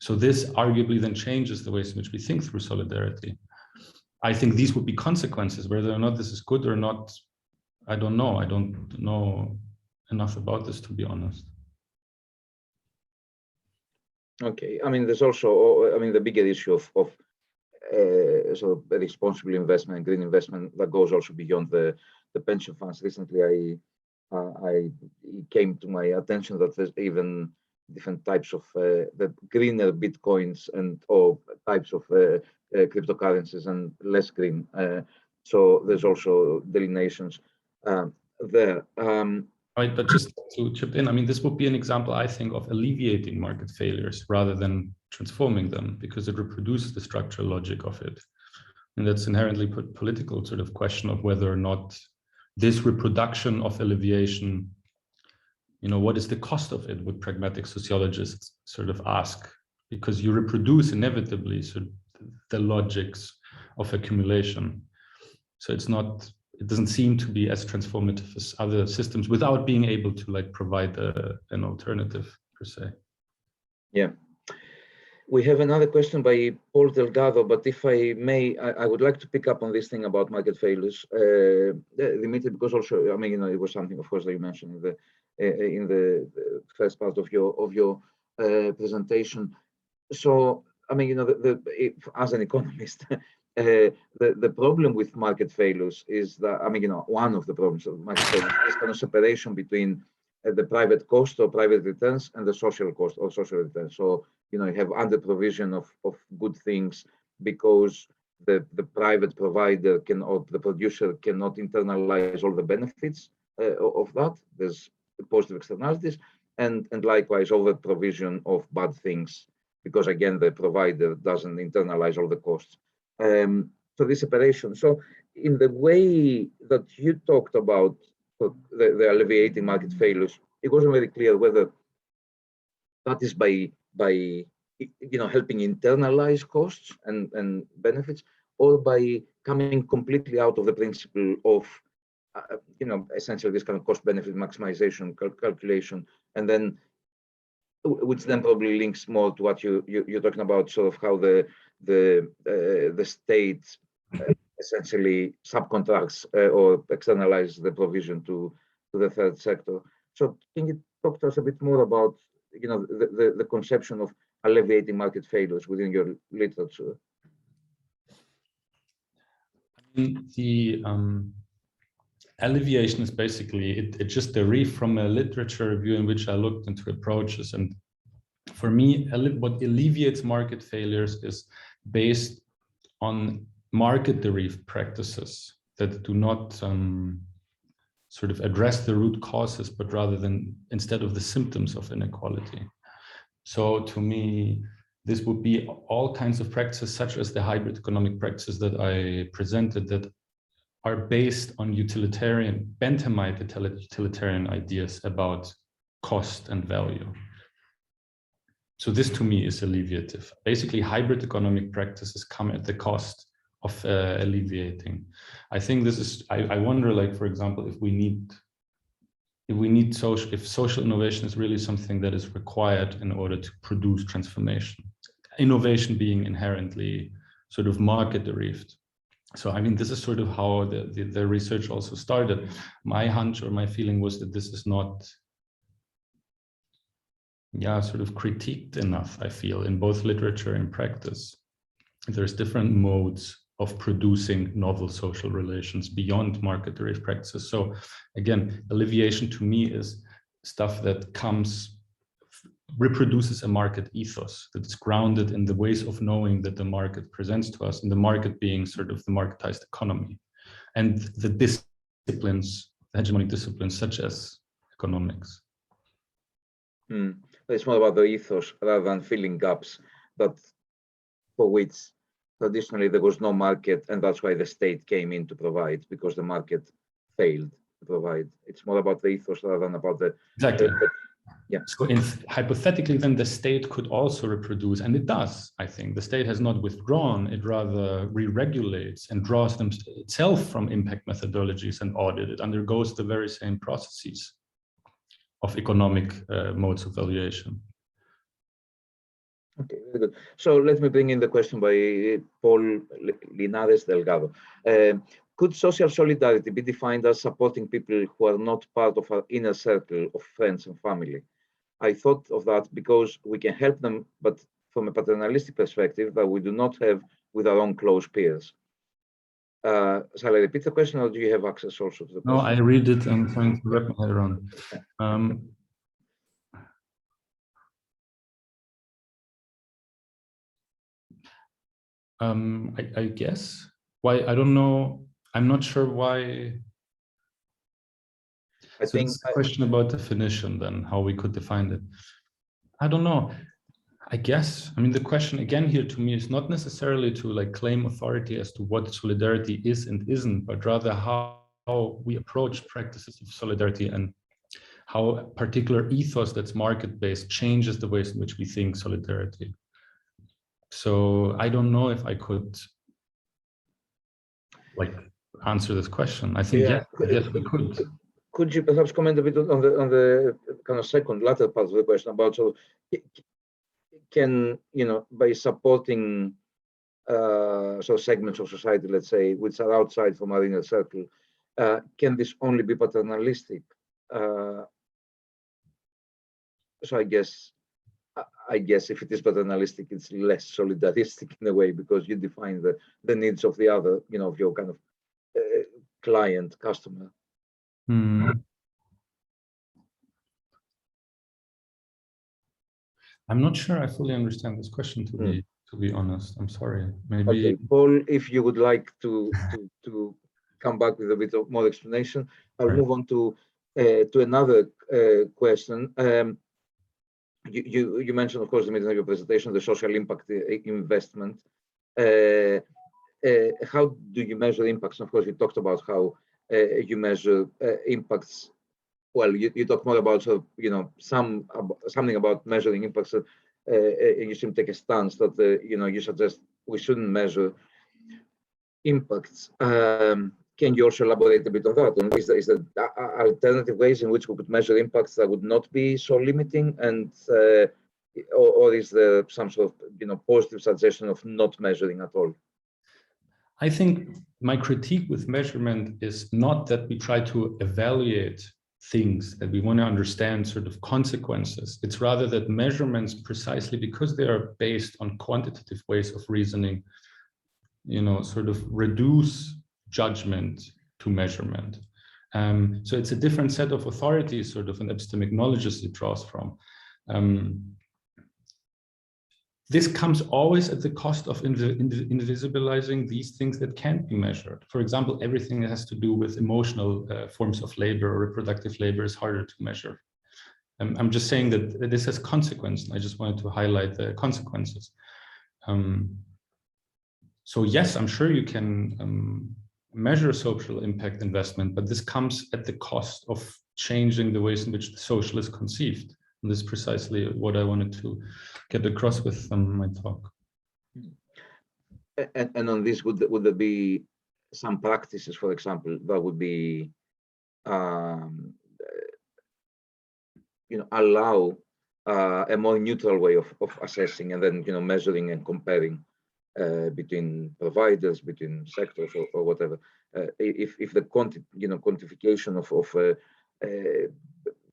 So this arguably then changes the ways in which we think through solidarity. I think these would be consequences. Whether or not this is good or not, I don't know. I don't know enough about this, to be honest.
Okay. I mean, there's also, the bigger issue of sort of responsible investment and green investment that goes also beyond the pension funds. Recently, it came to my attention that there's even different types of the greener bitcoins or types of cryptocurrencies and less green. So there's also delineations there.
Right, but just to chip in, I mean, this would be an example, I think, of alleviating market failures rather than transforming them, because it reproduces the structural logic of it. And that's inherently political sort of question of whether or not this reproduction of alleviation, what is the cost of it, would pragmatic sociologists sort of ask, because you reproduce inevitably sort of the logics of accumulation. So it doesn't seem to be as transformative as other systems without being able to like provide an alternative per se.
Yeah. We have another question by Paul Delgado, but if I may, I would like to pick up on this thing about market failures, Dimitri, because also, I mean, it was something, of course, that you mentioned in the first part of your presentation. So, I mean, as an economist, the problem with market failures is that, I mean, one of the problems of market failures is kind of separation between the private cost or private returns and the social cost or social returns. So, you have under provision of good things because the private provider or the producer cannot internalize all the benefits of that. There's positive externalities, and likewise over provision of bad things because again the provider doesn't internalize all the costs. So this separation. So in the way that you talked about the alleviating market failures, it wasn't very clear whether that is by helping internalize costs and benefits, or by coming completely out of the principle of essentially this kind of cost benefit maximization calculation, and then which then probably links more to what you're talking about, sort of how the state essentially subcontracts or externalize the provision to the third sector. So can you talk to us a bit more about the conception of alleviating market failures within your literature?
The alleviation is basically it just derived from a literature review in which I looked into approaches, and for me what alleviates market failures is based on market-derived practices that do not sort of address the root causes, but rather than instead of the symptoms of inequality. So to me, this would be all kinds of practices, such as the hybrid economic practices that I presented, that are based on Benthamite utilitarian ideas about cost and value. So this to me is alleviative. Basically, hybrid economic practices come at the cost of alleviating. I think this is, I wonder, like, for example, if social innovation is really something that is required in order to produce transformation, innovation being inherently sort of market-derived. So, I mean, this is sort of how the research also started. My hunch or my feeling was that this is not, sort of critiqued enough, I feel, in both literature and practice. There's different modes of producing novel social relations beyond market-derived practices. So again, alleviation to me is stuff that reproduces a market ethos that is grounded in the ways of knowing that the market presents to us, and the market being sort of the marketized economy, and the disciplines, the hegemonic disciplines such as economics.
It's more about the ethos rather than filling gaps for which traditionally there was no market, and that's why the state came in to provide, because the market failed to provide. It's more about the ethos rather than about the...
Exactly.
Yeah.
So hypothetically, then the state could also reproduce, and it does, I think. The state has not withdrawn, it rather re-regulates and draws them itself from impact methodologies and audit. It undergoes the very same processes of economic modes of valuation.
Okay, very good. So let me bring in the question by Paul Linares Delgado. Could social solidarity be defined as supporting people who are not part of our inner circle of friends and family? I thought of that because we can help them, but from a paternalistic perspective that we do not have with our own close peers. Shall I repeat the question, or do you have access also to the question?
No, I read it. I'm trying to wrap my head around. I guess why, I don't know. I'm not sure why.
I think
it's a question about definition, then how we could define it. I don't know. I guess, I mean, the question again here to me is not necessarily to like claim authority as to what solidarity is and isn't, but rather how we approach practices of solidarity and how a particular ethos that's market-based changes the ways in which we think solidarity. So I don't know if I could like answer this question. I think yes, we could.
Could you perhaps comment a bit on the kind of latter part of the question about, so can, by supporting segments of society, let's say, which are outside from our inner circle, can this only be paternalistic? So I guess if it is paternalistic, it's less solidaristic in a way, because you define the needs of the other, of your kind of client, customer.
I'm not sure I fully understand this question, to be honest. I'm sorry. Maybe.
Okay, Paul, if you would like to come back with a bit of more explanation, I'll move on to another question. You mentioned, of course, in your presentation, the social impact investment. How do you measure impacts? And of course, you talked about how you measure impacts. Well, you talk more about, something about measuring impacts. You seem to take a stance that you suggest we shouldn't measure impacts. Can you also elaborate a bit on that? And is there alternative ways in which we could measure impacts that would not be so limiting, and or is there some sort of positive suggestion of not measuring at all?
I think my critique with measurement is not that we try to evaluate things, that we want to understand sort of consequences. It's rather that measurements, precisely because they are based on quantitative ways of reasoning, sort of reduce judgment to measurement. So it's a different set of authorities, sort of, and epistemic knowledges it draws from. This comes always at the cost of invisibilizing these things that can't be measured. For example, everything that has to do with emotional forms of labor or reproductive labor is harder to measure. I'm just saying that this has consequences. I just wanted to highlight the consequences. So yes, I'm sure you can measure social impact investment, but this comes at the cost of changing the ways in which the social is conceived. And this is precisely what I wanted to get across with my talk.
And on this, would there be some practices, for example, that would be allow a more neutral way of assessing and then measuring and comparing between providers, between sectors, or whatever. If the quantification of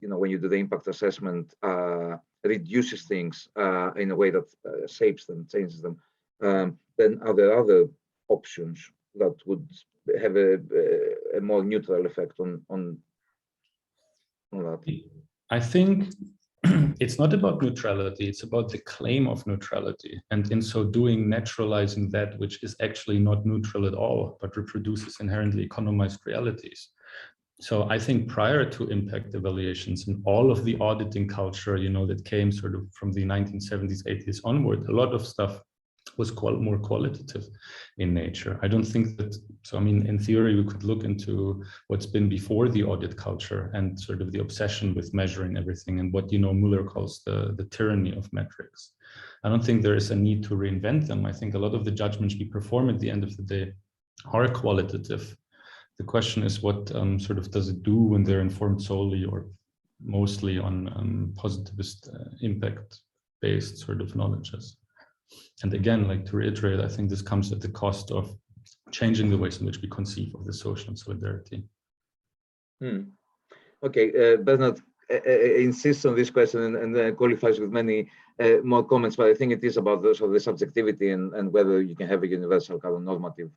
when you do the impact assessment reduces things in a way that shapes them, changes them, then are there other options that would have a more neutral effect on that?
I think it's not about neutrality, it's about the claim of neutrality, and in so doing naturalizing that which is actually not neutral at all, but reproduces inherently economized realities. So I think prior to impact evaluations and all of the auditing culture, that came sort of from the 1970s, 80s onward, a lot of stuff was more qualitative in nature. I don't think that, so I mean, in theory, we could look into what's been before the audit culture and sort of the obsession with measuring everything and what, Muller calls the tyranny of metrics. I don't think there is a need to reinvent them. I think a lot of the judgments we perform at the end of the day are qualitative. The question is, what sort of does it do when they're informed solely or mostly on positivist impact-based sort of knowledges? And again, like to reiterate, I think this comes at the cost of changing the ways in which we conceive of the social and solidarity.
Okay, Bernard insists on this question and qualifies with many more comments, but I think it is about the subjectivity and whether you can have a universal kind of normative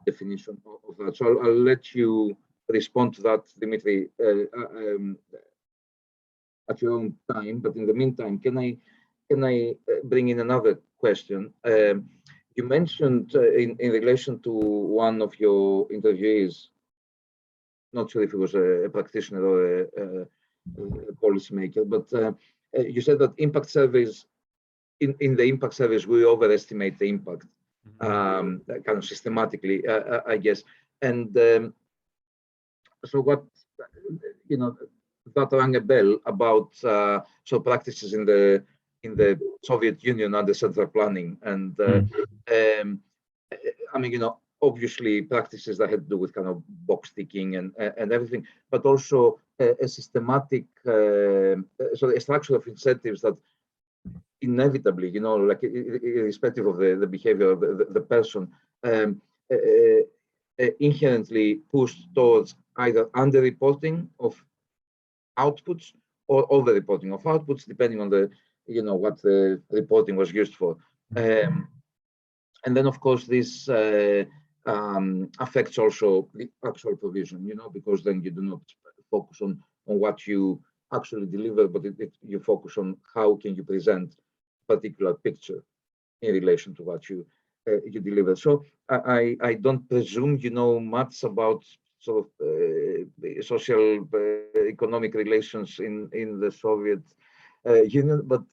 definition of that. So I'll let you respond to that, Dimitri, at your own time. But in the meantime, can I bring in another question? You mentioned in relation to one of your interviewees, not sure if it was a practitioner or a policymaker, but you said that impact surveys, in the impact surveys, we overestimate the impact, kind of systematically, I guess. And so what, that rang a bell about practices in the Soviet Union under central planning. And I mean, obviously practices that had to do with kind of box ticking and everything, but also a systematic, so a structure of incentives that inevitably, you know, like irrespective of the behavior of the person, inherently pushed towards either under-reporting of outputs or over-reporting of outputs, depending on the, you know, what the reporting was used for. And then, of course, this affects also the actual provision, you know, because then you do not focus on what you actually deliver, but you focus on how can you present a particular picture in relation to what you deliver. So I don't presume you know much about sort of social economic relations in the Soviet Union, but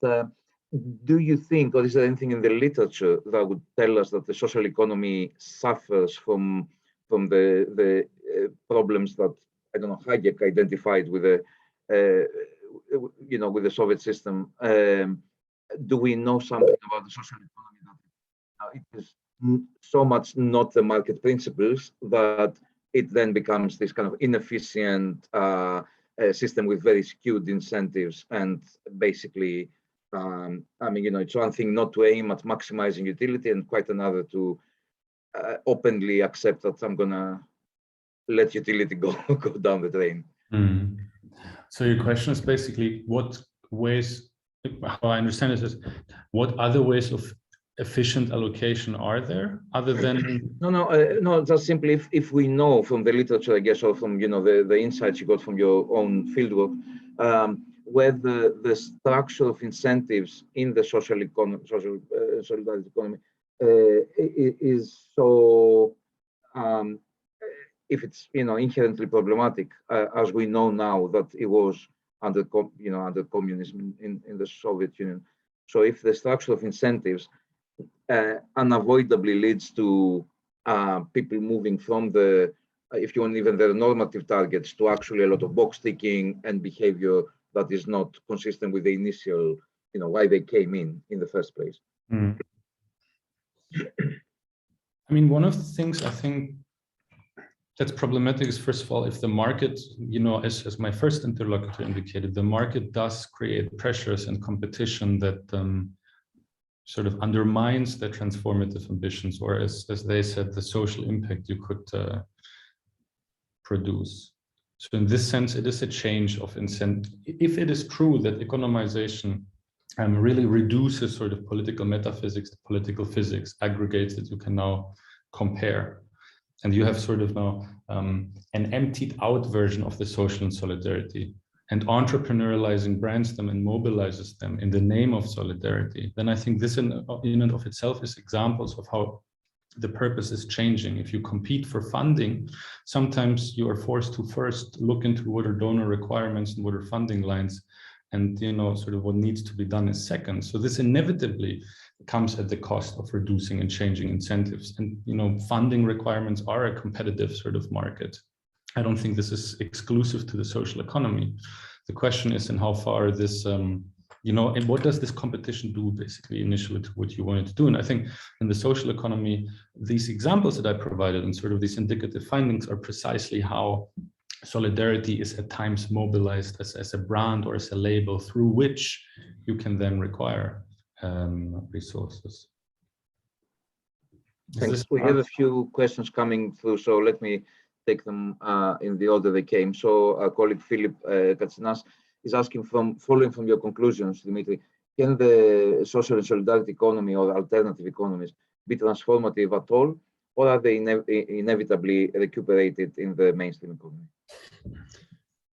do you think, or is there anything in the literature that would tell us that the social economy suffers from the problems that, I don't know, Hayek identified with the you know, with the Soviet system? Do we know something about the social economy that it is so much not the market principles that it then becomes this kind of inefficient system with very skewed incentives, and basically, I mean, you know, it's one thing not to aim at maximizing utility and quite another to openly accept that I'm gonna let utility go down the drain.
So your question is basically what ways, how I understand it is, what other ways of efficient allocation are there other than?
No, just simply if we know from the literature, I guess, or from, you know, the insights you got from your own fieldwork, where the structure of incentives in the social economy, solidarity economy, is so, if it's, you know, inherently problematic, as we know now that it was under communism in the Soviet Union. So if the structure of incentives unavoidably leads to people moving from the, if you want, even the normative targets to actually a lot of box ticking and behavior that is not consistent with the initial, you know, why they came in the first place.
I mean, one of the things I think that's problematic is, first of all, if the market, you know, as my first interlocutor indicated, the market does create pressures and competition that sort of undermines the transformative ambitions, or as they said, the social impact you could produce. So in this sense, it is a change of incentive. If it is true that economization really reduces sort of political metaphysics to political physics, aggregates that you can now compare, and you have sort of now an emptied out version of the social and solidarity, and entrepreneurializing brands them and mobilizes them in the name of solidarity, then I think this in and of itself is examples of how the purpose is changing. If you compete for funding, sometimes you are forced to first look into what are donor requirements and what are funding lines, and, you know, sort of what needs to be done is second. So this inevitably comes at the cost of reducing and changing incentives. And, you know, funding requirements are a competitive sort of market. I don't think this is exclusive to the social economy. The question is in how far this, you know, and what does this competition do basically initially to what you wanted to do? And I think in the social economy, these examples that I provided and sort of these indicative findings are precisely how solidarity is at times mobilized as a brand or as a label through which you can then require resources.
Thanks. We have a few questions coming through, so let me take them in the order they came. So our colleague Philip Katsinas is asking, following from your conclusions, Dimitri, can the social and solidarity economy or alternative economies be transformative at all, or are they inevitably recuperated in the mainstream economy?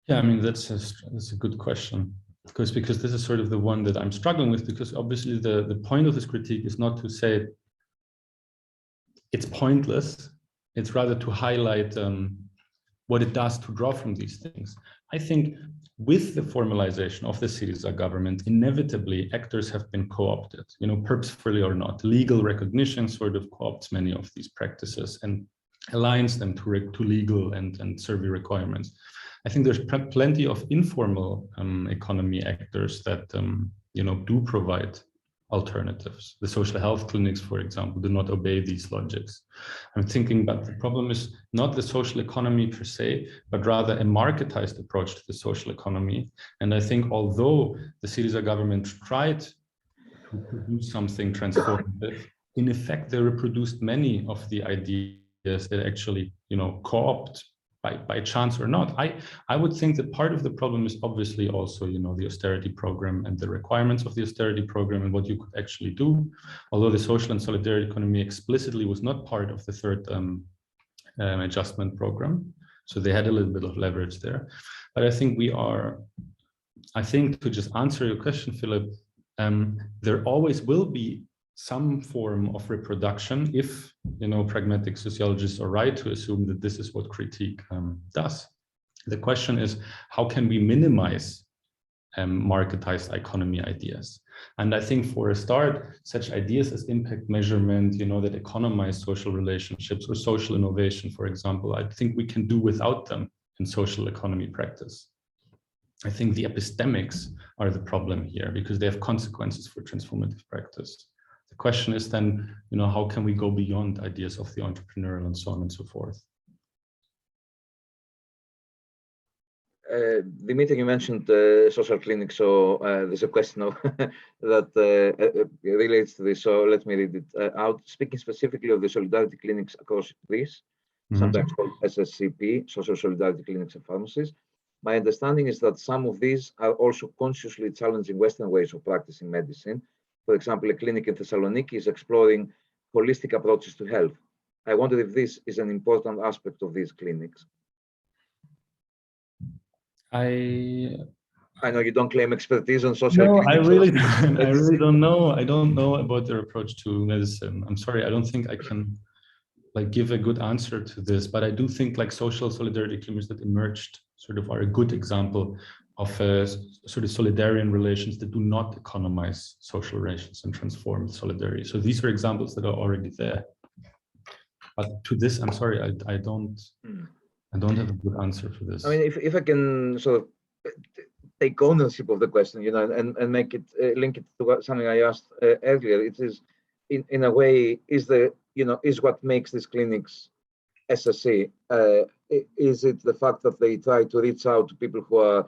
Yeah, I mean, that's a good question, because this is sort of the one that I'm struggling with, because obviously the point of this critique is not to say it's pointless, it's rather to highlight what it does to draw from these things. I think with the formalization of the SYRIZA government, inevitably actors have been co-opted, you know, purposefully or not. Legal recognition sort of co-opts many of these practices and aligns them to legal and survey requirements. I think there's plenty of informal economy actors that, you know, do provide alternatives. The social health clinics, for example, do not obey these logics. I'm thinking that the problem is not the social economy per se, but rather a marketized approach to the social economy. And I think although the SYRIZA government tried to produce something transformative, in effect, they reproduced many of the ideas that actually, co-opt by chance or not. I would think that part of the problem is obviously also, the austerity program and the requirements of the austerity program and what you could actually do. Although the social and solidarity economy explicitly was not part of the third adjustment program. So they had a little bit of leverage there. But I think to just answer your question, Philip, there always will be some form of reproduction if, pragmatic sociologists are right to assume that this is what critique does. The question is, how can we minimize marketized economy ideas? And I think for a start, such ideas as impact measurement, that economize social relationships or social innovation, for example, I think we can do without them in social economy practice. I think the epistemics are the problem here because they have consequences for transformative practice. The question is then, how can we go beyond ideas of the entrepreneurial and so on and so forth?
Dimitri, you mentioned social clinics, so there's a question of that relates to this. So let me read it out. Speaking specifically of the solidarity clinics across Greece, sometimes called SSCP, social solidarity clinics and pharmacies. My understanding is that some of these are also consciously challenging Western ways of practicing medicine. For example, a clinic in Thessaloniki is exploring holistic approaches to health. I wonder if this is an important aspect of these clinics.
I
know you don't claim expertise on social clinics.
I really don't know. I don't know about their approach to medicine. I'm sorry, I don't think I can give a good answer to this, but I do think social solidarity clinics that emerged sort of are a good example of sort of solidarian relations that do not economize social relations and transform solidarity. So these are examples that are already there. But to this, I'm sorry, I don't have a good answer for this.
I mean, if I can sort of take ownership of the question, and make it link it to something I asked earlier, it is in a way is what makes these clinics SSC. Is it the fact that they try to reach out to people who are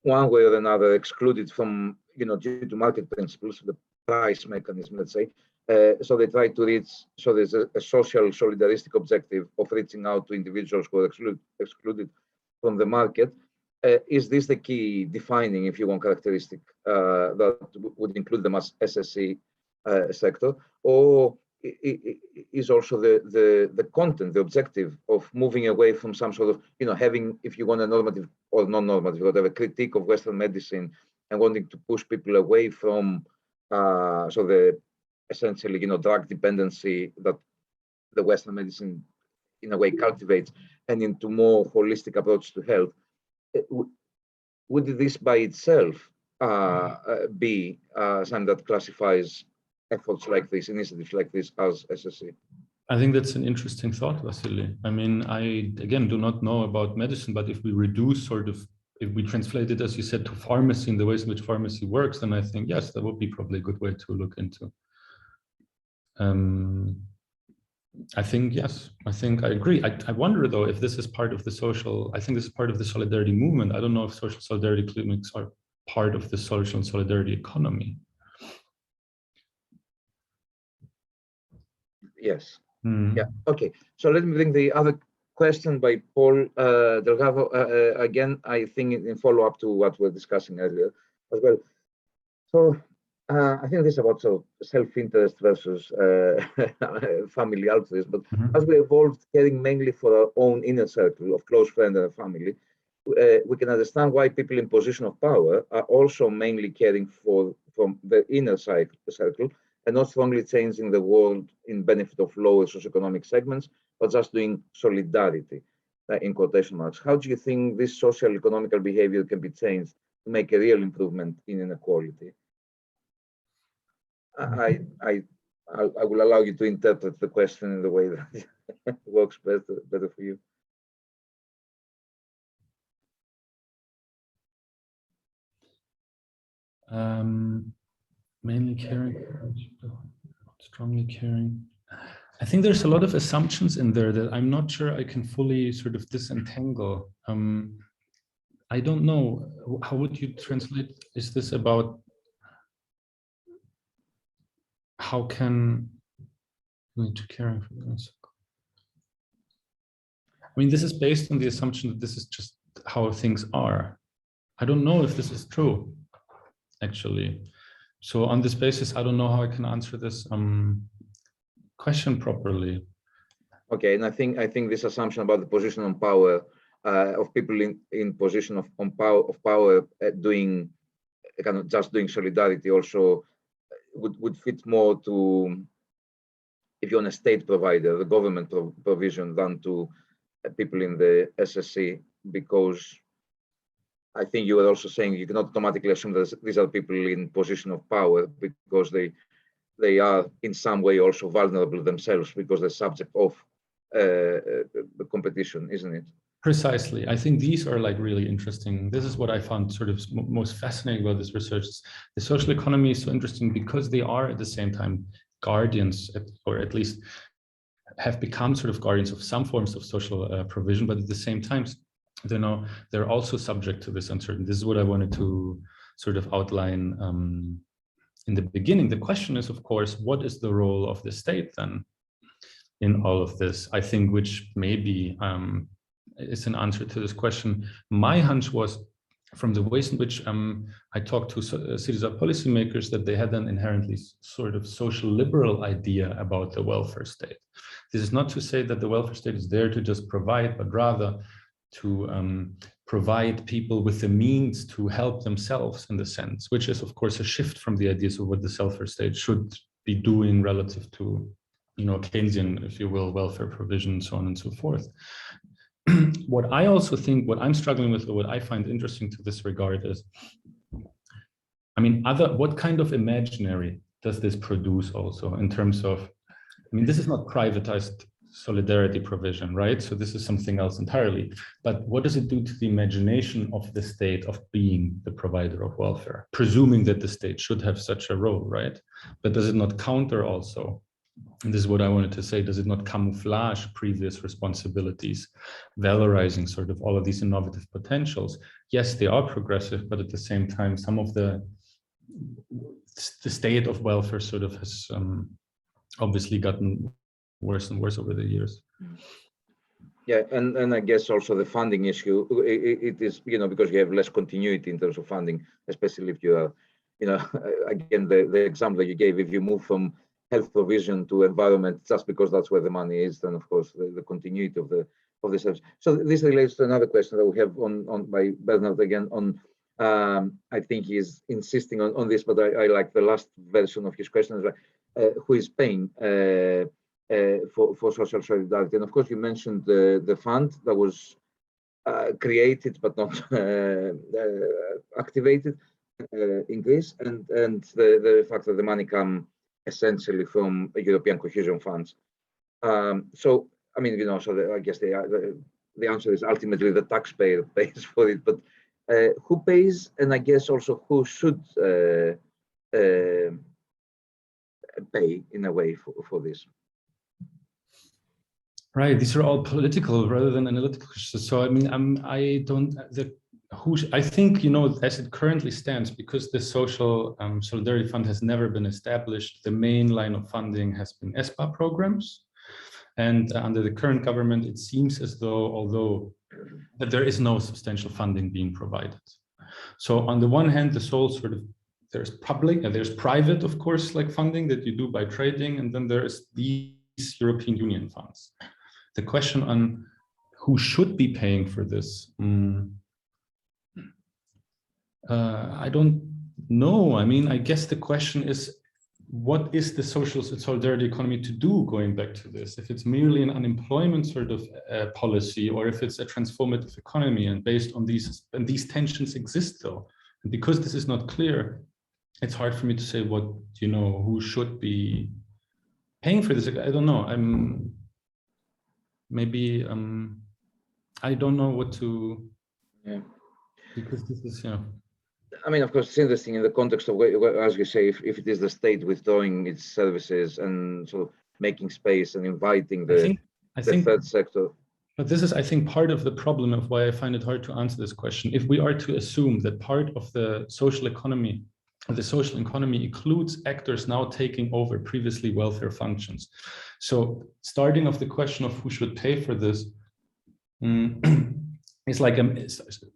one way or another excluded from, due to market principles, the price mechanism, let's say. So they try to reach, so there's a social solidaristic objective of reaching out to individuals who are excluded from the market. Is this the key defining, if you want, characteristic that would include them as SSC sector? Or is also the content, the objective of moving away from some sort of, having, if you want, a normative or non-normative, whatever, critique of Western medicine and wanting to push people away from so the essentially, drug dependency that the Western medicine in a way cultivates and into more holistic approach to health. Would this by itself be something that classifies efforts like this, initiatives like this, as SSC?
I think that's an interesting thought, Vasily. I mean, I, again, do not know about medicine, but if we reduce if we translate it, as you said, to pharmacy and the ways in which pharmacy works, then I think, yes, that would be probably a good way to look into. I think, yes, I think I agree. I wonder, though, if this is part of the I think this is part of the solidarity movement. I don't know if social solidarity clinics are part of the social and solidarity economy.
Yes. Yeah. Okay. So let me bring the other question by Paul Delgado. Again, I think in follow-up to what we're discussing earlier as well. So I think this is about self-interest versus family altruism. But as we evolved, caring mainly for our own inner circle of close friends and family, we can understand why people in position of power are also mainly caring from the inner circle and not strongly changing the world in benefit of lower socioeconomic segments, but just doing solidarity, in quotation marks. How do you think this social economical behavior can be changed to make a real improvement in inequality? I will allow you to interpret the question in the way that works better for you.
mainly caring, strongly caring. I think there's a lot of assumptions in there that I'm not sure I can fully sort of disentangle. I don't know, how would you translate? Is this about how can to caring for this? I mean, this is based on the assumption that this is just how things are. I don't know if this is true, actually. So on this basis, I don't know how I can answer this question properly.
Okay, and I think this assumption about the position on power of people in position of power doing kind of just doing solidarity also would fit more to, if you're on a state provider, the government provision, than to people in the SSC, because I think you were also saying you cannot automatically assume that these are people in position of power because they are in some way also vulnerable themselves because they're subject of the competition, isn't it?
Precisely. I think these are like really interesting. This is what I found sort of most fascinating about this research. The social economy is so interesting because they are at the same time guardians, or at least have become sort of guardians of some forms of social provision, but at the same time, you know, they're also subject to this uncertainty. This is what I wanted to sort of outline in the beginning. The question is, of course, what is the role of the state then in all of this? I think which maybe is an answer to this question. My hunch was from the ways in which I talked to SYRIZA policymakers that they had an inherently sort of social liberal idea about the welfare state. This is not to say that the welfare state is there to just provide, but rather to provide people with the means to help themselves in the sense, which is of course a shift from the ideas of what the welfare state should be doing relative to, you know, Keynesian, if you will, welfare provision, so on and so forth. What I also think, what I'm struggling with, or what I find interesting to this regard is, I mean, what kind of imaginary does this produce also in terms of, I mean, this is not privatized solidarity provision, right? So this is something else entirely. But what does it do to the imagination of the state of being the provider of welfare, presuming that the state should have such a role, right? But does it not counter also, and this is what I wanted to say, does it not camouflage previous responsibilities, valorizing sort of all of these innovative potentials? Yes, they are progressive, but at the same time, some of the state of welfare sort of has obviously gotten worse and worse over the years.
Yeah, and I guess also the funding issue, it is, you know, because you have less continuity in terms of funding, especially if you are, you know, again, the example that you gave, if you move from health provision to environment just because that's where the money is, then of course the continuity of the service. So this relates to another question that we have on by Bernard again on, I think he's insisting on this, but I like the last version of his question, who is paying for social solidarity. And of course you mentioned the fund that was created but not activated in Greece, and the fact that the money come essentially from European cohesion funds. So, I mean, you know, so I guess the answer is ultimately the taxpayer pays for it, but who pays, and I guess also who should pay in a way for this?
Right, these are all political rather than analytical questions. So, I mean, I think, you know, as it currently stands, because the social solidarity fund has never been established, the main line of funding has been ESPA programs. And under the current government, it seems as though, although that there is no substantial funding being provided. So on the one hand, the sole sort of, there's public and there's private, of course, like funding that you do by trading. And then there's these European Union funds. The question on who should be paying for this, I don't know. I mean, I guess the question is, what is the social solidarity economy to do going back to this? If it's merely an unemployment sort of policy, or if it's a transformative economy, and based on these, and these tensions exist though. And because this is not clear, it's hard for me to say what, you know, who should be paying for this. I don't know. Maybe I don't know what to,
yeah,
because this is, yeah.
I mean, of course, it's interesting in the context of, as you say, if it is the state withdrawing its services and sort of making space and inviting the third sector.
But this is, I think, part of the problem of why I find it hard to answer this question. If we are to assume that part of the social economy includes actors now taking over previously welfare functions. So starting off the question of who should pay for this, it's like it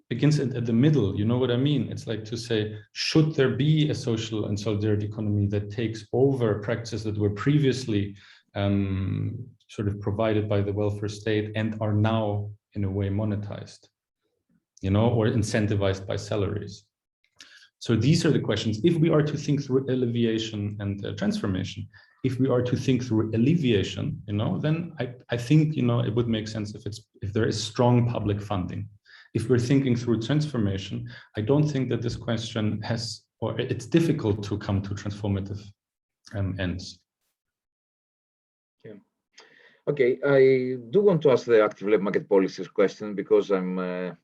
begins at the middle. You know what I mean? It's like to say, should there be a social and solidarity economy that takes over practices that were previously sort of provided by the welfare state and are now in a way monetized, you know, or incentivized by salaries? So these are the questions. If we are to think through alleviation and transformation, if we are to think through alleviation, you know, then I think, you know, it would make sense if there is strong public funding. If we're thinking through transformation, I don't think that this question has, or it's difficult to come to transformative ends.
Yeah. Okay, I do want to ask the active labor market policies question because I'm.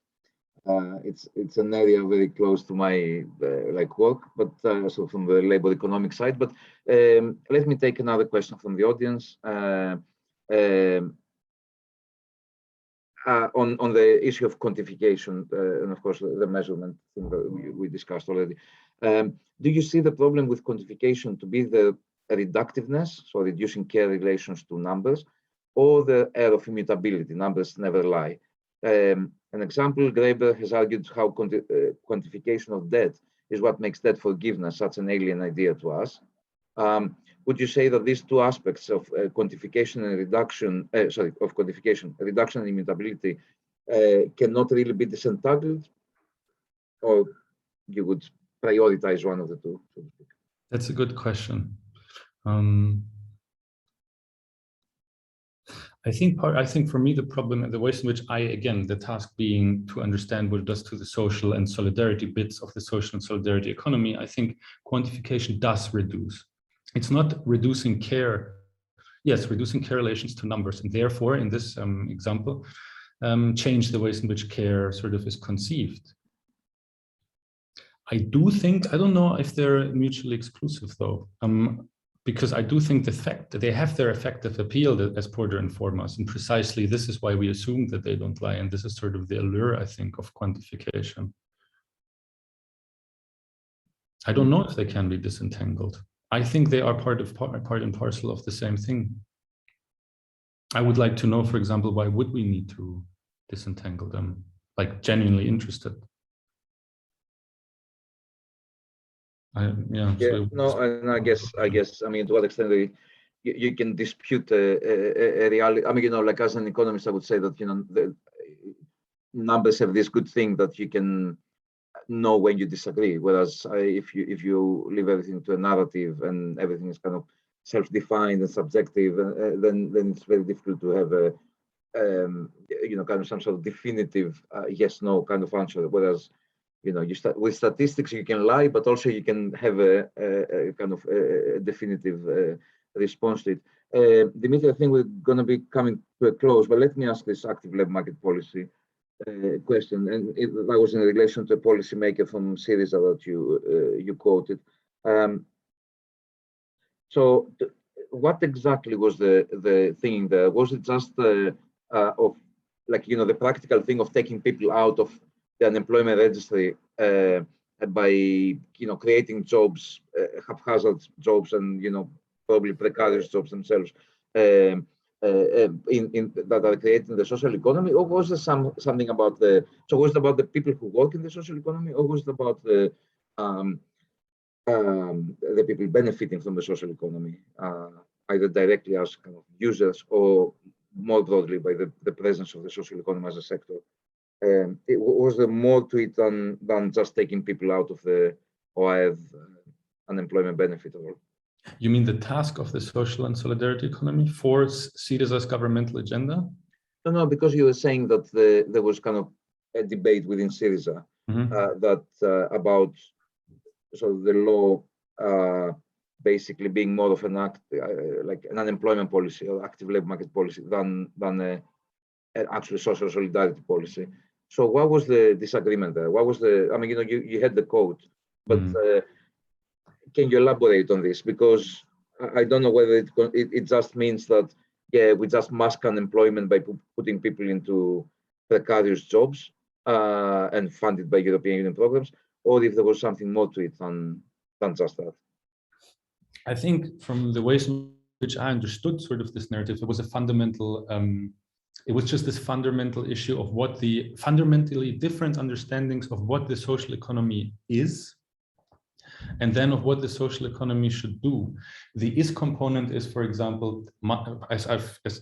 It's an area very close to my like work, but so from the labor economic side. But let me take another question from the audience on the issue of quantification and of course the measurement thing that we discussed already. Do you see the problem with quantification to be the reductiveness, so reducing care relations to numbers, or the air of immutability? Numbers never lie. An example, Graeber has argued how quantification of debt is what makes debt forgiveness such an alien idea to us. Would you say that these two aspects of quantification and reduction, reduction and immutability cannot really be disentangled, or you would prioritize one of the two?
That's a good question. I think for me, the problem and the ways in which the task being to understand what it does to the social and solidarity bits of the social and solidarity economy, I think quantification does reduce. It's not reducing care. Yes, reducing care relations to numbers, and therefore, in this example, change the ways in which care sort of is conceived. I don't know if they're mutually exclusive though. Because I do think the fact that they have their effective appeal, as Porter informed us, and precisely this is why we assume that they don't lie, and this is sort of the allure, I think, of quantification. I don't know if they can be disentangled. I think they are part and parcel of the same thing. I would like to know, for example, why would we need to disentangle them? Like genuinely interested.
And I guess, I mean, to what extent you can dispute a reality. I mean, you know, like as an economist, I would say that, you know, the numbers have this good thing that you can know when you disagree. Whereas if you leave everything to a narrative and everything is kind of self-defined and subjective, then it's very difficult to have a you know, kind of some sort of definitive yes/no kind of answer. Whereas, you know, with statistics, you can lie, but also you can have a kind of a definitive response to it. Dimitri, I think we're going to be coming to a close, but let me ask this active labor market policy question. And that was in relation to a policymaker from SYRIZA that you quoted. So what exactly was the thing there? Was it just of, like, you know, the practical thing of taking people out of the unemployment registry by, you know, creating jobs, haphazard jobs, and, you know, probably precarious jobs themselves that are creating the social economy? Or was there something about was it about the people who work in the social economy, or was it about the people benefiting from the social economy, either directly as kind of users or more broadly by the presence of the social economy as a sector? Was there more to it than just taking people out of the OIF unemployment benefit at all?
You mean the task of the social and solidarity economy for SYRIZA's governmental agenda?
No, because you were saying that there was kind of a debate within SYRIZA that about the law basically being more of an like an unemployment policy or active labor market policy than actually social solidarity policy. So what was the disagreement there? What was the, I mean, you had the code, but can you elaborate on this? Because I don't know whether it just means that, yeah, we just mask unemployment by putting people into precarious jobs and funded by European Union programs, or if there was something more to it than just that.
I think from the ways in which I understood sort of this narrative, it was a fundamental, it was just this fundamental issue of what the fundamentally different understandings of what the social economy is, and then of what the social economy should do. The is component is, for example, as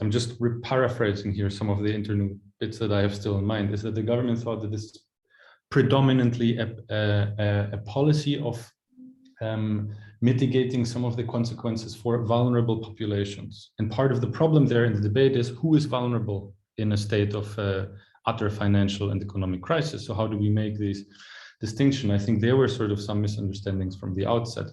I'm just paraphrasing here some of the internal bits that I have still in mind, is that the government thought that this is predominantly a policy of mitigating some of the consequences for vulnerable populations. And part of the problem there in the debate is who is vulnerable in a state of utter financial and economic crisis. So how do we make these distinction? I think there were sort of some misunderstandings from the outset.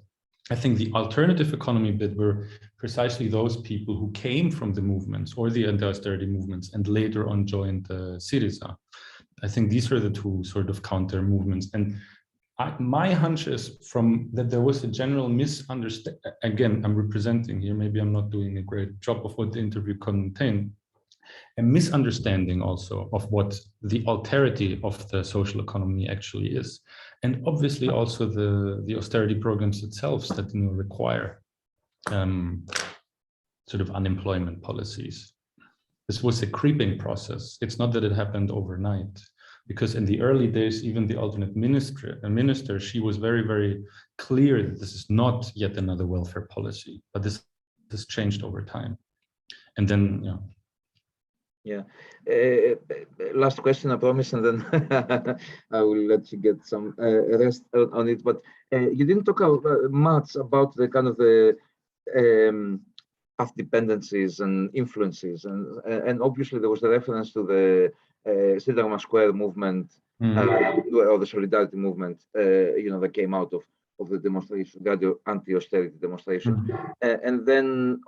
I think the alternative economy bit were precisely those people who came from the movements or the anti-austerity movements and later on joined SYRIZA. I think these are the two sort of counter movements. And my hunch is from that there was a general misunderstanding. Again, I'm representing here, maybe I'm not doing a great job of what the interview contained, a misunderstanding also of what the alterity of the social economy actually is. And obviously also the austerity programs itself that require sort of unemployment policies. This was a creeping process. It's not that it happened overnight, because in the early days, even the alternate minister, she was very, very clear that this is not yet another welfare policy, but this changed over time. And then,
yeah. Last question, I promise, and then I will let you get some rest on it. But you didn't talk much about the kind of the path dependencies and influences, and obviously there was a reference to the Syntagma Square movement or the solidarity movement, that came out of the demonstration, the anti-austerity demonstration. And then,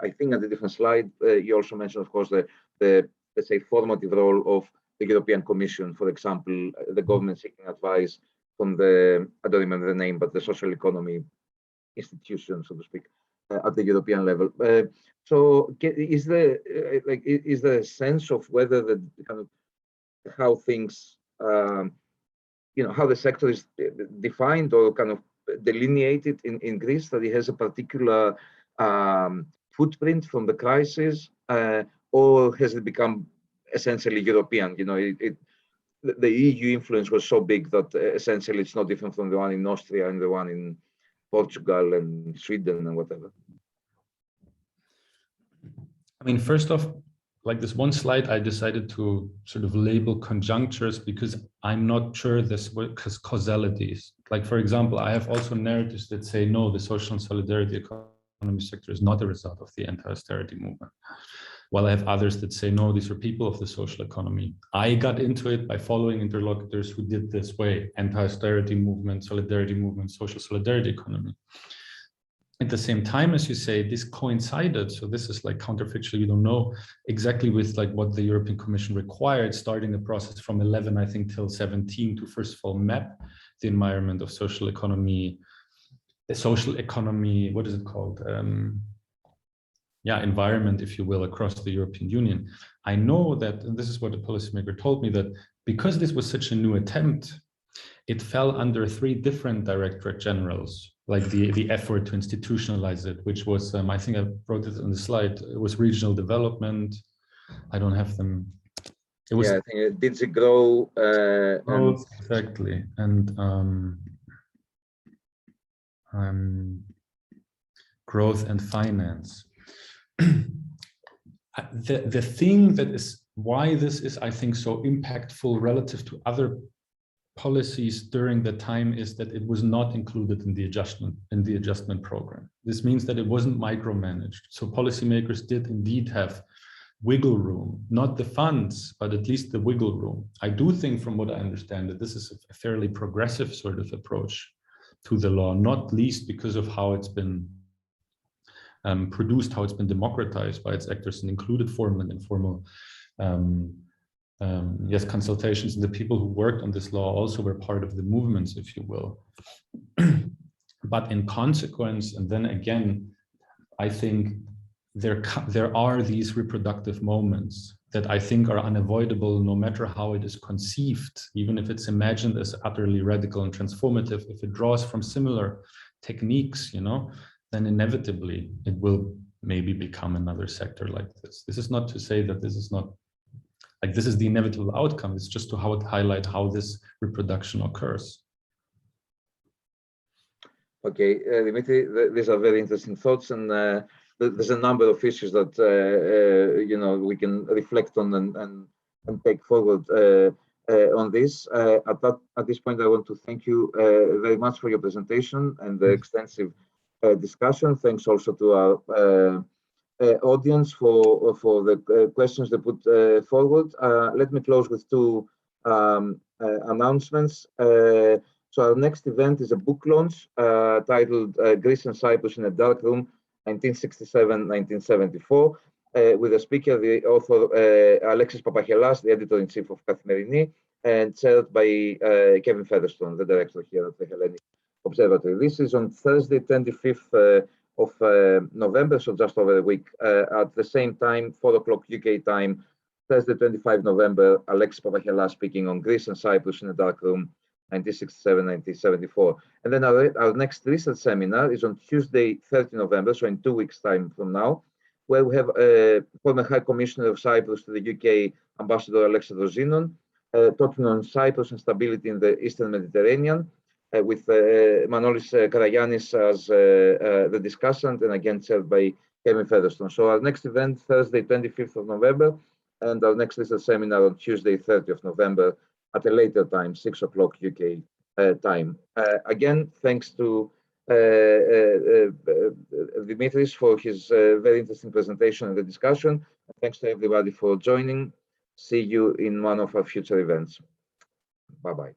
I think at a different slide, you also mentioned, of course, the let's say formative role of the European Commission, for example, the government seeking advice from I don't remember the name, but the social economy institution, so to speak, at the European level. So is there a sense of whether the kind of how things, how the sector is defined or kind of delineated in Greece, that it has a particular footprint from the crisis, or has it become essentially European? The EU influence was so big that essentially it's not different from the one in Austria and the one in Portugal and Sweden and whatever.
I mean, first off, like this one slide, I decided to sort of label conjunctures because I'm not sure this was causalities. Like, for example, I have also narratives that say, no, the social and solidarity economy sector is not a result of the anti-austerity movement. While I have others that say, no, these are people of the social economy. I got into it by following interlocutors who did this way: anti-austerity movement, solidarity movement, social solidarity economy. At the same time, as you say, this coincided. So this is like counterfactual. You don't know exactly with like what the European Commission required, starting the process from 11, I think, till 17 to first of all map the environment of social economy, the social economy, what is it called? Environment, if you will, across the European Union. I know that, and this is what the policymaker told me, that because this was such a new attempt, it fell under 3 different directorate generals, like the effort to institutionalize it, which was, I think I wrote it on the slide, it was regional development. I don't have them. It was,
I think it did grow.
Exactly. And growth and finance. The thing that is why this is, I think, so impactful relative to other policies during the time is that it was not included in the adjustment program. This means that it wasn't micromanaged. So policymakers did indeed have wiggle room, not the funds, but at least the wiggle room. I do think, from what I understand, that this is a fairly progressive sort of approach to the law, not least because of how it's been produced, how it's been democratized by its actors and included formal and informal yes, consultations, and the people who worked on this law also were part of the movements, if you will. But in consequence, and then again, I think there are these reproductive moments that I think are unavoidable no matter how it is conceived, even if it's imagined as utterly radical and transformative. If it draws from similar techniques, you know, then inevitably it will maybe become another sector like this. This is not to say that this is not, like, this is the inevitable outcome. It's just to highlight how this reproduction occurs.
Okay, Dimitri, these are very interesting thoughts, and there's a number of issues that you know, we can reflect on and take forward on this. At this point, I want to thank you very much for your presentation and the extensive discussion. Thanks also to our audience for the questions they put forward. Let me close with two announcements. So our next event is a book launch titled Greece and Cyprus in a Dark Room, 1967-1974, with a speaker, the author Alexis Papachelas, the editor-in-chief of Kathimerini, and chaired by Kevin Featherstone, the director here at the Hellenic Observatory. This is on Thursday, 25th of November, so just over a week, at the same time, 4 o'clock UK time, Thursday, 25 November, Alexis Papachelas speaking on Greece and Cyprus in a Dark Room, 1967-1974. And then our next research seminar is on Tuesday, 30 November, so in 2 weeks' time from now, where we have former High Commissioner of Cyprus to the UK, Ambassador Alexandros Zinon, talking on Cyprus and stability in the Eastern Mediterranean, with Manolis Karagiannis as the discussant, and again chaired by Kevin Featherstone. So our next event, Thursday, 25th of November, and our next research seminar on Tuesday, 30th of November, at a later time, 6 o'clock UK time. Again, thanks to Dimitris for his very interesting presentation and the discussion. Thanks to everybody for joining. See you in one of our future events. Bye-bye.